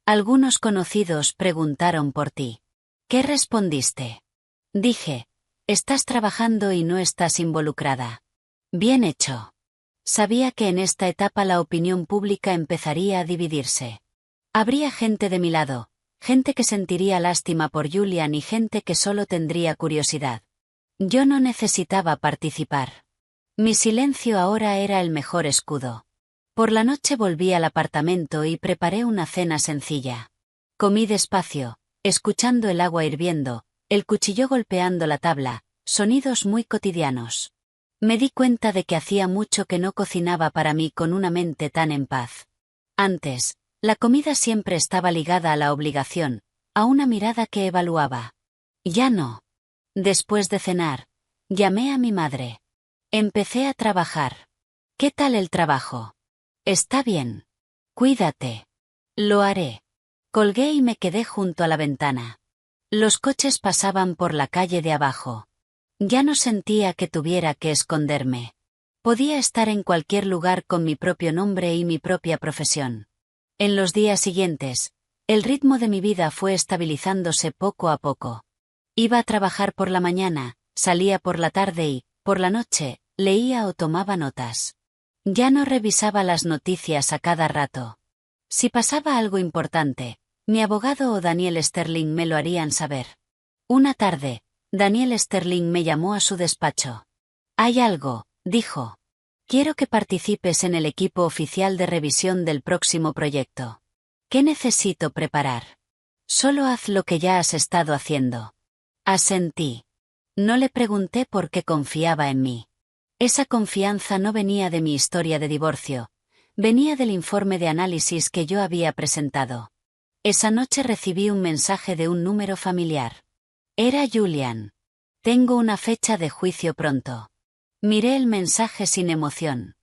Algunos conocidos preguntaron por ti. ¿Qué respondiste? Dije, estás trabajando y no estás involucrada. Bien hecho. Sabía que en esta etapa la opinión pública empezaría a dividirse. Habría gente de mi lado, gente que sentiría lástima por Julian y gente que solo tendría curiosidad. Yo no necesitaba participar. Mi silencio ahora era el mejor escudo. Por la noche volví al apartamento y preparé una cena sencilla. Comí despacio, escuchando el agua hirviendo, el cuchillo golpeando la tabla, sonidos muy cotidianos. Me di cuenta de que hacía mucho que no cocinaba para mí con una mente tan en paz. Antes, la comida siempre estaba ligada a la obligación, a una mirada que evaluaba. Ya no. Después de cenar, llamé a mi madre. Empecé a trabajar. ¿Qué tal el trabajo? Está bien. Cuídate. Lo haré. Colgué y me quedé junto a la ventana. Los coches pasaban por la calle de abajo. Ya no sentía que tuviera que esconderme. Podía estar en cualquier lugar con mi propio nombre y mi propia profesión. En los días siguientes, el ritmo de mi vida fue estabilizándose poco a poco. Iba a trabajar por la mañana, salía por la tarde y, por la noche, leía o tomaba notas. Ya no revisaba las noticias a cada rato. Si pasaba algo importante, mi abogado o Daniel Sterling me lo harían saber. Una tarde, Daniel Sterling me llamó a su despacho. Hay algo, dijo. Quiero que participes en el equipo oficial de revisión del próximo proyecto. ¿Qué necesito preparar? Solo haz lo que ya has estado haciendo. Asentí. No le pregunté por qué confiaba en mí. Esa confianza no venía de mi historia de divorcio, venía del informe de análisis que yo había presentado. Esa noche recibí un mensaje de un número familiar. Era Julian. Tengo una fecha de juicio pronto. Miré el mensaje sin emoción.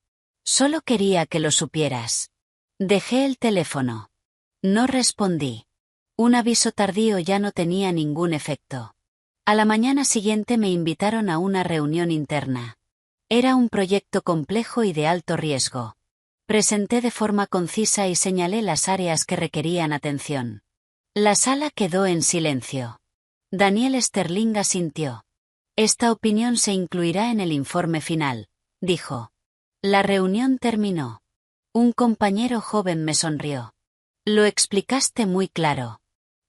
Solo quería que lo supieras. Dejé el teléfono. No respondí. Un aviso tardío ya no tenía ningún efecto. A la mañana siguiente me invitaron a una reunión interna. Era un proyecto complejo y de alto riesgo. Presenté de forma concisa y señalé las áreas que requerían atención. La sala quedó en silencio. Daniel Sterling asintió. Esta opinión se incluirá en el informe final, dijo. La reunión terminó. Un compañero joven me sonrió. Lo explicaste muy claro.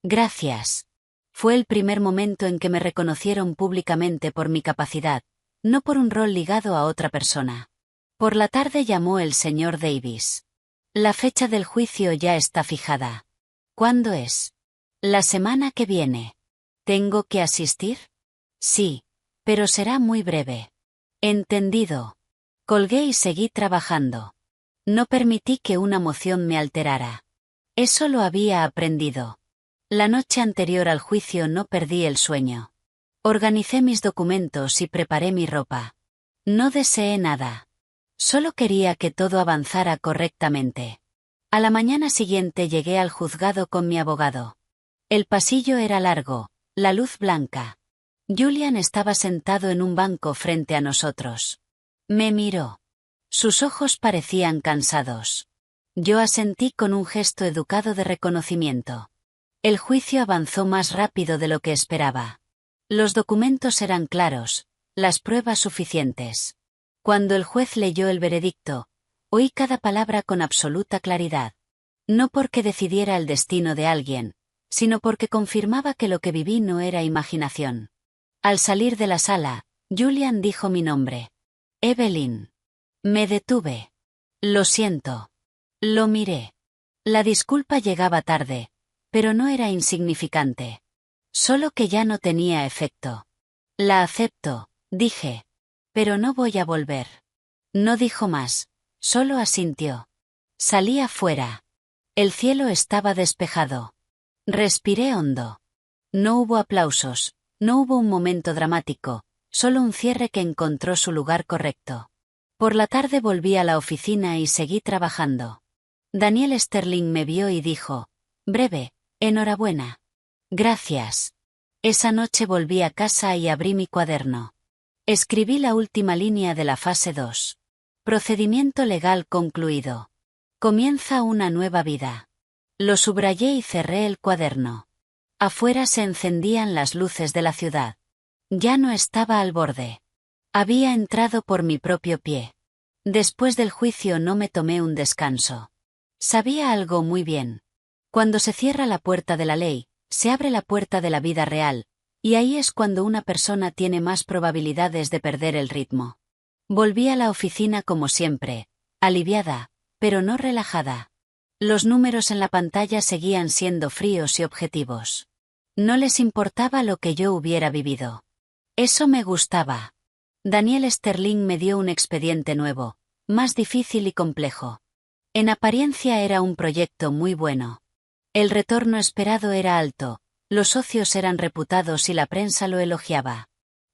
Gracias. Fue el primer momento en que me reconocieron públicamente por mi capacidad, no por un rol ligado a otra persona. Por la tarde llamó el señor Davis. La fecha del juicio ya está fijada. ¿Cuándo es? La semana que viene. ¿Tengo que asistir? Sí, pero será muy breve. Entendido. Colgué y seguí trabajando. No permití que una emoción me alterara. Eso lo había aprendido. La noche anterior al juicio no perdí el sueño. Organicé mis documentos y preparé mi ropa. No deseé nada. Solo quería que todo avanzara correctamente. A la mañana siguiente llegué al juzgado con mi abogado. El pasillo era largo, la luz blanca. Julian estaba sentado en un banco frente a nosotros. Me miró. Sus ojos parecían cansados. Yo asentí con un gesto educado de reconocimiento. El juicio avanzó más rápido de lo que esperaba. Los documentos eran claros, las pruebas suficientes. Cuando el juez leyó el veredicto, oí cada palabra con absoluta claridad. No porque decidiera el destino de alguien, sino porque confirmaba que lo que viví no era imaginación. Al salir de la sala, Julian dijo mi nombre. Evelyn. Me detuve. Lo siento. Lo miré. La disculpa llegaba tarde, pero no era insignificante. Solo que ya no tenía efecto. La acepto, dije. Pero no voy a volver. No dijo más, solo asintió. Salí afuera. El cielo estaba despejado. Respiré hondo. No hubo aplausos, no hubo un momento dramático, solo un cierre que encontró su lugar correcto. Por la tarde volví a la oficina y seguí trabajando. Daniel Sterling me vio y dijo, breve, enhorabuena. Gracias. Esa noche volví a casa y abrí mi cuaderno. Escribí la última línea de la fase 2. Procedimiento legal concluido. Comienza una nueva vida. Lo subrayé y cerré el cuaderno. Afuera se encendían las luces de la ciudad. Ya no estaba al borde. Había entrado por mi propio pie. Después del juicio no me tomé un descanso. Sabía algo muy bien. Cuando se cierra la puerta de la ley, se abre la puerta de la vida real, y ahí es cuando una persona tiene más probabilidades de perder el ritmo. Volví a la oficina como siempre, aliviada, pero no relajada. Los números en la pantalla seguían siendo fríos y objetivos. No les importaba lo que yo hubiera vivido. Eso me gustaba. Daniel Sterling me dio un expediente nuevo, más difícil y complejo. En apariencia era un proyecto muy bueno. El retorno esperado era alto, los socios eran reputados y la prensa lo elogiaba.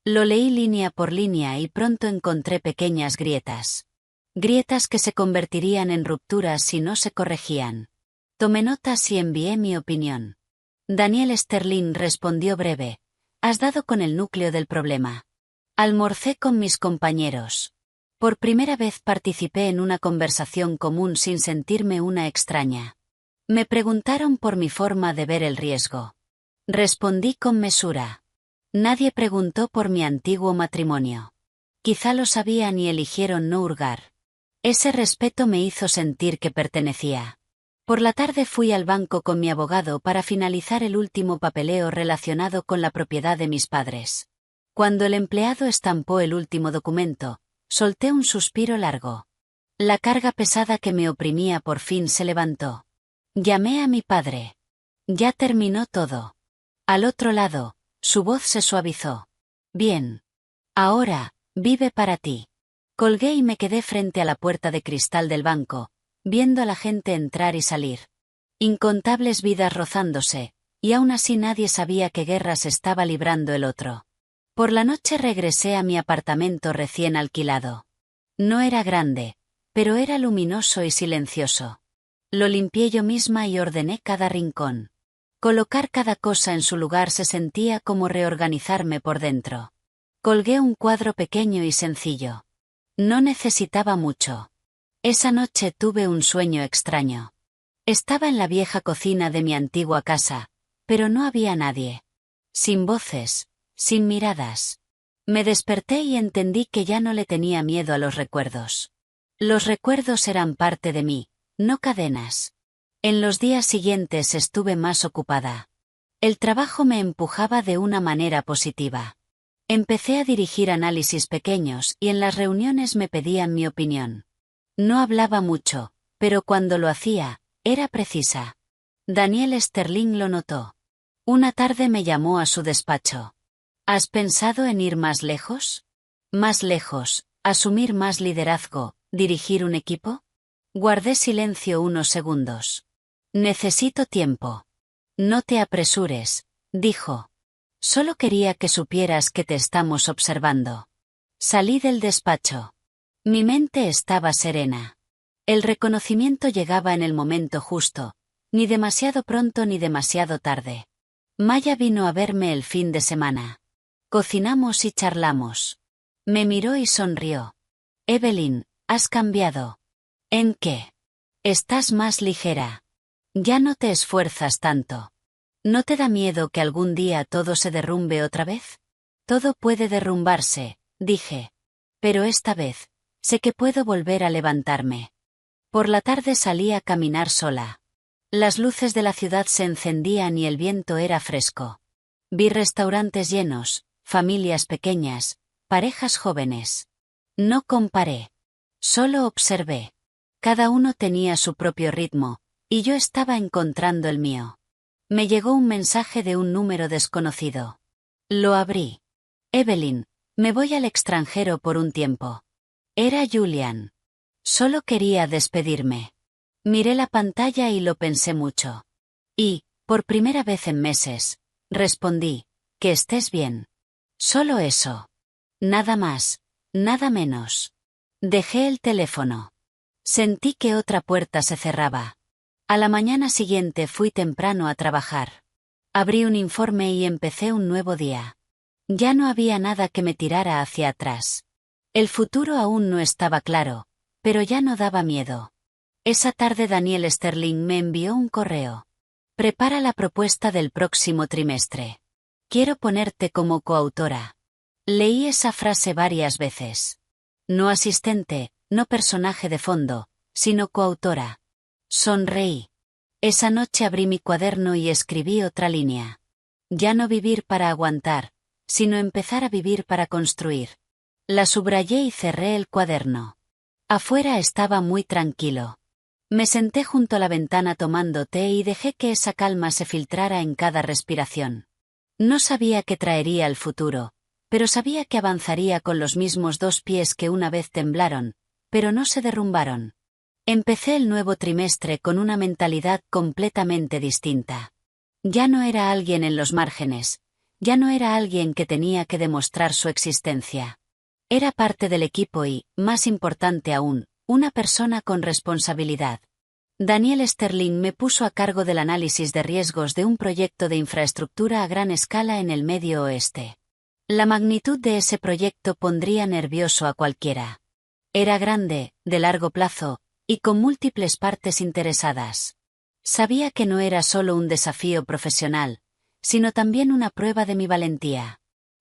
Lo leí línea por línea y pronto encontré pequeñas grietas. Grietas que se convertirían en rupturas si no se corregían. Tomé notas y envié mi opinión. Daniel Sterling respondió breve. Has dado con el núcleo del problema. Almorcé con mis compañeros. Por primera vez participé en una conversación común sin sentirme una extraña. Me preguntaron por mi forma de ver el riesgo. Respondí con mesura. Nadie preguntó por mi antiguo matrimonio. Quizá lo sabían y eligieron no hurgar. Ese respeto me hizo sentir que pertenecía. Por la tarde fui al banco con mi abogado para finalizar el último papeleo relacionado con la propiedad de mis padres. Cuando el empleado estampó el último documento, solté un suspiro largo. La carga pesada que me oprimía por fin se levantó. Llamé a mi padre. Ya terminó todo. Al otro lado, su voz se suavizó. Bien. Ahora, vive para ti. Colgué y me quedé frente a la puerta de cristal del banco, viendo a la gente entrar y salir. Incontables vidas rozándose, y aún así nadie sabía qué guerras estaba librando el otro. Por la noche regresé a mi apartamento recién alquilado. No era grande, pero era luminoso y silencioso. Lo limpié yo misma y ordené cada rincón. Colocar cada cosa en su lugar se sentía como reorganizarme por dentro. Colgué un cuadro pequeño y sencillo. No necesitaba mucho. Esa noche tuve un sueño extraño. Estaba en la vieja cocina de mi antigua casa, pero no había nadie. Sin voces, sin miradas. Me desperté y entendí que ya no le tenía miedo a los recuerdos. Los recuerdos eran parte de mí, no cadenas. En los días siguientes estuve más ocupada. El trabajo me empujaba de una manera positiva. Empecé a dirigir análisis pequeños y en las reuniones me pedían mi opinión. No hablaba mucho, pero cuando lo hacía, era precisa. Daniel Sterling lo notó. Una tarde me llamó a su despacho. ¿Has pensado en ir más lejos? Más lejos, asumir más liderazgo, dirigir un equipo? Guardé silencio unos segundos. Necesito tiempo. No te apresures, dijo. Solo quería que supieras que te estamos observando. Salí del despacho. Mi mente estaba serena. El reconocimiento llegaba en el momento justo, ni demasiado pronto ni demasiado tarde. Maya vino a verme el fin de semana. Cocinamos y charlamos. Me miró y sonrió. Evelyn, has cambiado. ¿En qué? Estás más ligera. Ya no te esfuerzas tanto. ¿No te da miedo que algún día todo se derrumbe otra vez? Todo puede derrumbarse, dije. Pero esta vez, sé que puedo volver a levantarme. Por la tarde salí a caminar sola. Las luces de la ciudad se encendían y el viento era fresco. Vi restaurantes llenos, familias pequeñas, parejas jóvenes. No comparé. Solo observé. Cada uno tenía su propio ritmo, y yo estaba encontrando el mío. Me llegó un mensaje de un número desconocido. Lo abrí. Evelyn, me voy al extranjero por un tiempo. Era Julian. Solo quería despedirme. Miré la pantalla y lo pensé mucho. Y, por primera vez en meses, respondí, que estés bien. Solo eso. Nada más, nada menos. Dejé el teléfono. Sentí que otra puerta se cerraba. A la mañana siguiente fui temprano a trabajar. Abrí un informe y empecé un nuevo día. Ya no había nada que me tirara hacia atrás. El futuro aún no estaba claro, pero ya no daba miedo. Esa tarde Daniel Sterling me envió un correo. Prepara la propuesta del próximo trimestre. Quiero ponerte como coautora. Leí esa frase varias veces. No asistente, no personaje de fondo, sino coautora. Sonreí. Esa noche abrí mi cuaderno y escribí otra línea. Ya no vivir para aguantar, sino empezar a vivir para construir. La subrayé y cerré el cuaderno. Afuera estaba muy tranquilo. Me senté junto a la ventana tomando té y dejé que esa calma se filtrara en cada respiración. No sabía qué traería el futuro, pero sabía que avanzaría con los mismos dos pies que una vez temblaron, pero no se derrumbaron. Empecé el nuevo trimestre con una mentalidad completamente distinta. Ya no era alguien en los márgenes, ya no era alguien que tenía que demostrar su existencia. Era parte del equipo y, más importante aún, una persona con responsabilidad. Daniel Sterling me puso a cargo del análisis de riesgos de un proyecto de infraestructura a gran escala en el Medio Oeste. La magnitud de ese proyecto pondría nervioso a cualquiera. Era grande, de largo plazo, y con múltiples partes interesadas. Sabía que no era solo un desafío profesional, sino también una prueba de mi valentía.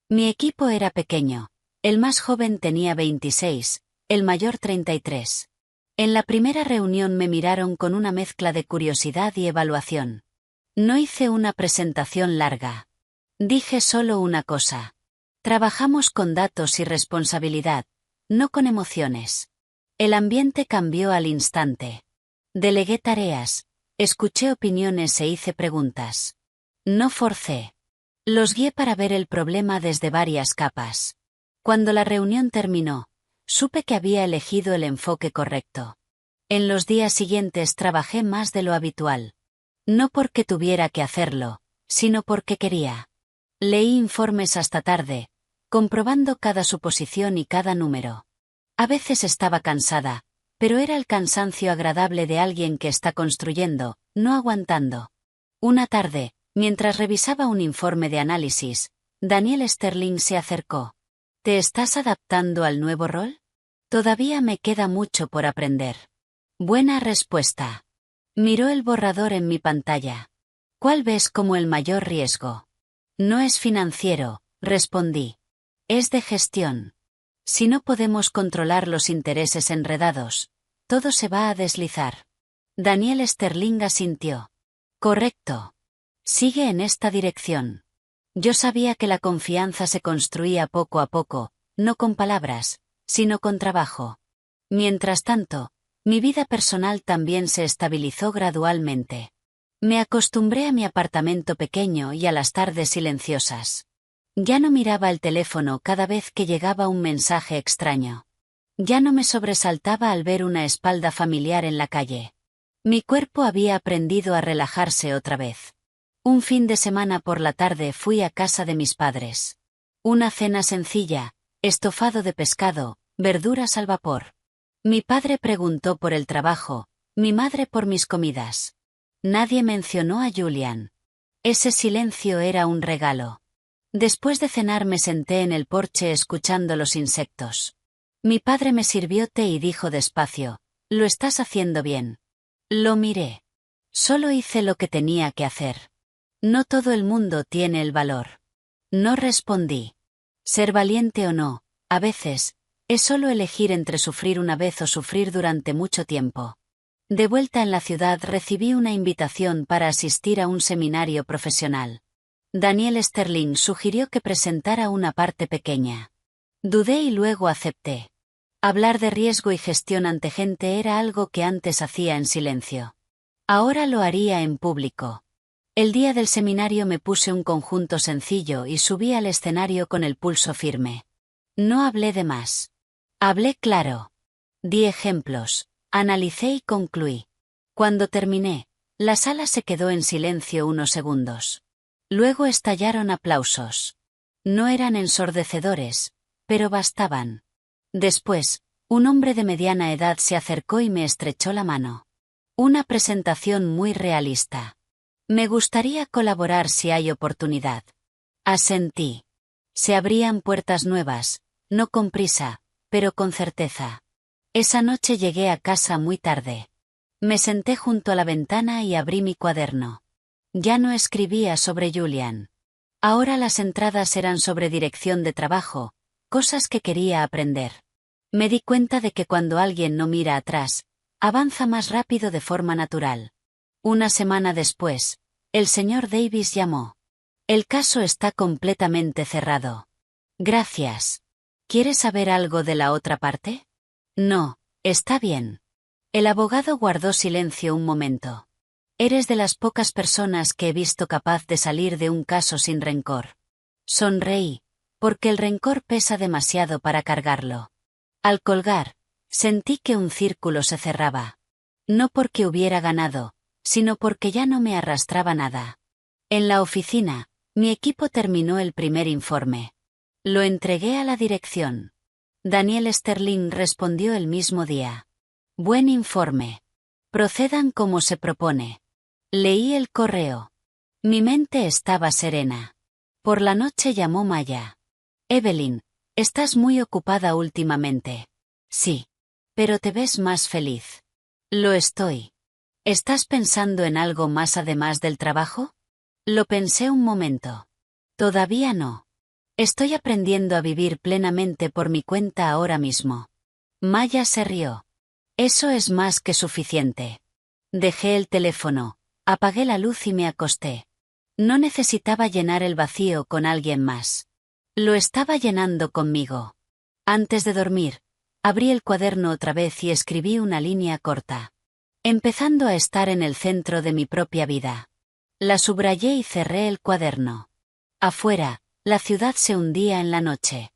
Mi equipo era pequeño. El más joven tenía 26, el mayor 33. En la primera reunión me miraron con una mezcla de curiosidad y evaluación. No hice una presentación larga. Dije solo una cosa. Trabajamos con datos y responsabilidad, no con emociones. El ambiente cambió al instante. Delegué tareas, escuché opiniones e hice preguntas. No forcé. Los guié para ver el problema desde varias capas. Cuando la reunión terminó, supe que había elegido el enfoque correcto. En los días siguientes trabajé más de lo habitual. No porque tuviera que hacerlo, sino porque quería. Leí informes hasta tarde, comprobando cada suposición y cada número. A veces estaba cansada, pero era el cansancio agradable de alguien que está construyendo, no aguantando. Una tarde, mientras revisaba un informe de análisis, Daniel Sterling se acercó. ¿Te estás adaptando al nuevo rol? Todavía me queda mucho por aprender. Buena respuesta. Miró el borrador en mi pantalla. ¿Cuál ves como el mayor riesgo? No es financiero, respondí. Es de gestión. Si no podemos controlar los intereses enredados, todo se va a deslizar. Daniel Sterling asintió. Correcto. Sigue en esta dirección. Yo sabía que la confianza se construía poco a poco, no con palabras, sino con trabajo. Mientras tanto, mi vida personal también se estabilizó gradualmente. Me acostumbré a mi apartamento pequeño y a las tardes silenciosas. Ya no miraba el teléfono cada vez que llegaba un mensaje extraño. Ya no me sobresaltaba al ver una espalda familiar en la calle. Mi cuerpo había aprendido a relajarse otra vez. Un fin de semana por la tarde fui a casa de mis padres. Una cena sencilla, estofado de pescado, verduras al vapor. Mi padre preguntó por el trabajo, mi madre por mis comidas. Nadie mencionó a Julian. Ese silencio era un regalo. Después de cenar me senté en el porche escuchando los insectos. Mi padre me sirvió té y dijo despacio, «Lo estás haciendo bien». Lo miré. Solo hice lo que tenía que hacer. No todo el mundo tiene el valor. No respondí. Ser valiente o no, a veces, es solo elegir entre sufrir una vez o sufrir durante mucho tiempo. De vuelta en la ciudad recibí una invitación para asistir a un seminario profesional. Daniel Sterling sugirió que presentara una parte pequeña. Dudé y luego acepté. Hablar de riesgo y gestión ante gente era algo que antes hacía en silencio. Ahora lo haría en público. El día del seminario me puse un conjunto sencillo y subí al escenario con el pulso firme. No hablé de más. Hablé claro. Di ejemplos, analicé y concluí. Cuando terminé, la sala se quedó en silencio unos segundos. Luego estallaron aplausos. No eran ensordecedores, pero bastaban. Después, un hombre de mediana edad se acercó y me estrechó la mano. Una presentación muy realista. Me gustaría colaborar si hay oportunidad. Asentí. Se abrían puertas nuevas, no con prisa, pero con certeza. Esa noche llegué a casa muy tarde. Me senté junto a la ventana y abrí mi cuaderno. Ya no escribía sobre Julian. Ahora las entradas eran sobre dirección de trabajo, cosas que quería aprender. Me di cuenta de que cuando alguien no mira atrás, avanza más rápido de forma natural. Una semana después, el señor Davis llamó. El caso está completamente cerrado. Gracias. ¿Quieres saber algo de la otra parte? No, está bien. El abogado guardó silencio un momento. Eres de las pocas personas que he visto capaz de salir de un caso sin rencor. Sonreí, porque el rencor pesa demasiado para cargarlo. Al colgar, sentí que un círculo se cerraba. No porque hubiera ganado, sino porque ya no me arrastraba nada. En la oficina, mi equipo terminó el primer informe. Lo entregué a la dirección. Daniel Sterling respondió el mismo día. Buen informe. Procedan como se propone. Leí el correo. Mi mente estaba serena. Por la noche llamó Maya. Evelyn, estás muy ocupada últimamente. Sí. Pero te ves más feliz. Lo estoy. ¿Estás pensando en algo más además del trabajo? Lo pensé un momento. Todavía no. Estoy aprendiendo a vivir plenamente por mi cuenta ahora mismo. Maya se rió. Eso es más que suficiente. Dejé el teléfono, apagué la luz y me acosté. No necesitaba llenar el vacío con alguien más. Lo estaba llenando conmigo. Antes de dormir, abrí el cuaderno otra vez y escribí una línea corta. Empezando a estar en el centro de mi propia vida. La subrayé y cerré el cuaderno. Afuera, la ciudad se hundía en la noche.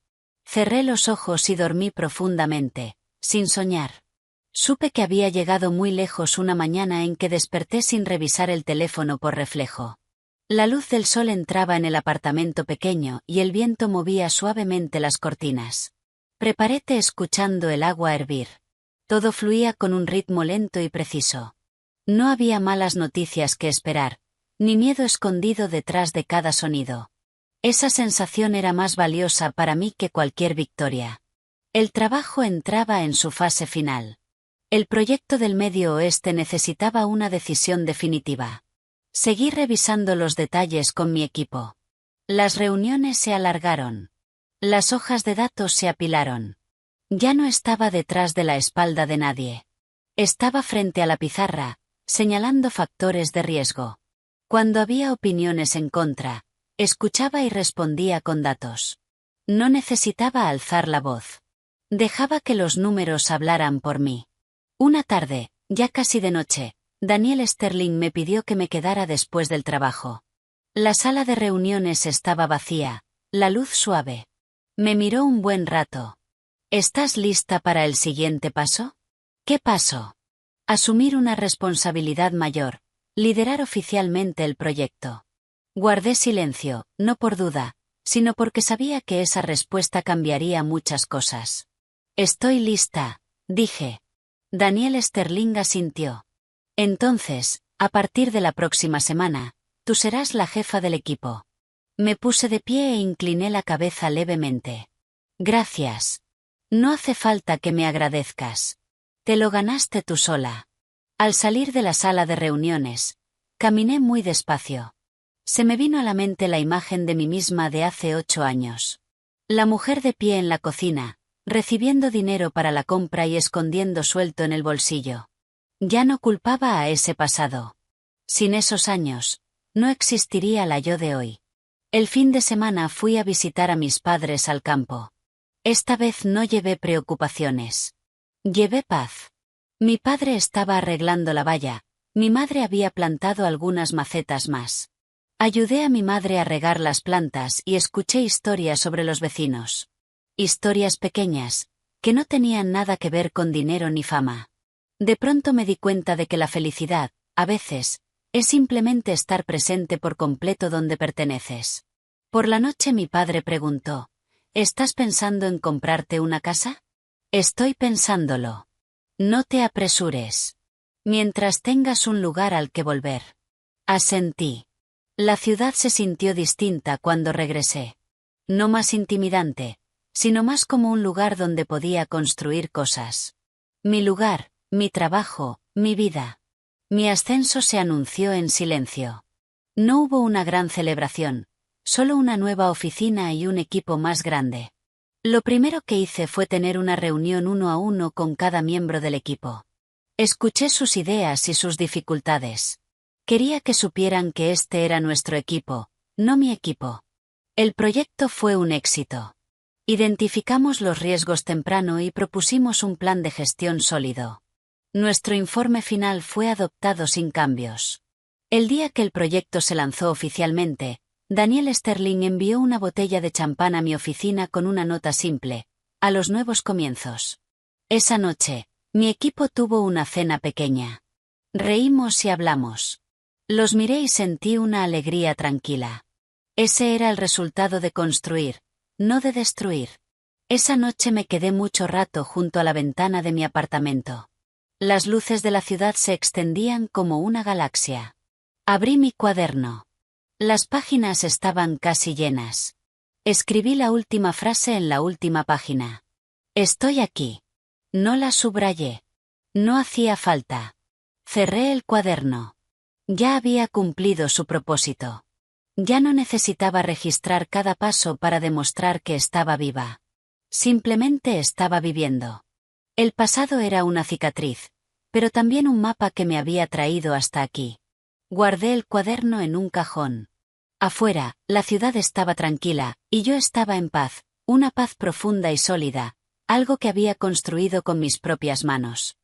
Cerré los ojos y dormí profundamente, sin soñar. Supe que había llegado muy lejos una mañana en que desperté sin revisar el teléfono por reflejo. La luz del sol entraba en el apartamento pequeño y el viento movía suavemente las cortinas. Preparé té escuchando el agua hervir. Todo fluía con un ritmo lento y preciso. No había malas noticias que esperar, ni miedo escondido detrás de cada sonido. Esa sensación era más valiosa para mí que cualquier victoria. El trabajo entraba en su fase final. El proyecto del Medio Oeste necesitaba una decisión definitiva. Seguí revisando los detalles con mi equipo. Las reuniones se alargaron. Las hojas de datos se apilaron. Ya no estaba detrás de la espalda de nadie. Estaba frente a la pizarra, señalando factores de riesgo. Cuando había opiniones en contra, escuchaba y respondía con datos. No necesitaba alzar la voz. Dejaba que los números hablaran por mí. Una tarde, ya casi de noche, Daniel Sterling me pidió que me quedara después del trabajo. La sala de reuniones estaba vacía, la luz suave. Me miró un buen rato. ¿Estás lista para el siguiente paso? ¿Qué paso? Asumir una responsabilidad mayor, liderar oficialmente el proyecto. Guardé silencio, no por duda, sino porque sabía que esa respuesta cambiaría muchas cosas. Estoy lista, dije. Daniel Sterling asintió. Entonces, a partir de la próxima semana, tú serás la jefa del equipo. Me puse de pie e incliné la cabeza levemente. Gracias. No hace falta que me agradezcas. Te lo ganaste tú sola. Al salir de la sala de reuniones, caminé muy despacio. Se me vino a la mente la imagen de mí misma de hace 8 años. La mujer de pie en la cocina, recibiendo dinero para la compra y escondiendo suelto en el bolsillo. Ya no culpaba a ese pasado. Sin esos años, no existiría la yo de hoy. El fin de semana fui a visitar a mis padres al campo. Esta vez no llevé preocupaciones. Llevé paz. Mi padre estaba arreglando la valla, mi madre había plantado algunas macetas más. Ayudé a mi madre a regar las plantas y escuché historias sobre los vecinos. Historias pequeñas, que no tenían nada que ver con dinero ni fama. De pronto me di cuenta de que la felicidad, a veces, es simplemente estar presente por completo donde perteneces. Por la noche mi padre preguntó, ¿estás pensando en comprarte una casa? Estoy pensándolo. No te apresures. Mientras tengas un lugar al que volver. Asentí. La ciudad se sintió distinta cuando regresé. No más intimidante, sino más como un lugar donde podía construir cosas. Mi lugar, mi trabajo, mi vida. Mi ascenso se anunció en silencio. No hubo una gran celebración, solo una nueva oficina y un equipo más grande. Lo primero que hice fue tener una reunión 1 a 1 con cada miembro del equipo. Escuché sus ideas y sus dificultades. Quería que supieran que este era nuestro equipo, no mi equipo. El proyecto fue un éxito. Identificamos los riesgos temprano y propusimos un plan de gestión sólido. Nuestro informe final fue adoptado sin cambios. El día que el proyecto se lanzó oficialmente, Daniel Sterling envió una botella de champán a mi oficina con una nota simple: a los nuevos comienzos. Esa noche, mi equipo tuvo una cena pequeña. Reímos y hablamos. Los miré y sentí una alegría tranquila. Ese era el resultado de construir, no de destruir. Esa noche me quedé mucho rato junto a la ventana de mi apartamento. Las luces de la ciudad se extendían como una galaxia. Abrí mi cuaderno. Las páginas estaban casi llenas. Escribí la última frase en la última página. Estoy aquí. No la subrayé. No hacía falta. Cerré el cuaderno. Ya había cumplido su propósito. Ya no necesitaba registrar cada paso para demostrar que estaba viva. Simplemente estaba viviendo. El pasado era una cicatriz, pero también un mapa que me había traído hasta aquí. Guardé el cuaderno en un cajón. Afuera, la ciudad estaba tranquila, y yo estaba en paz, una paz profunda y sólida, algo que había construido con mis propias manos.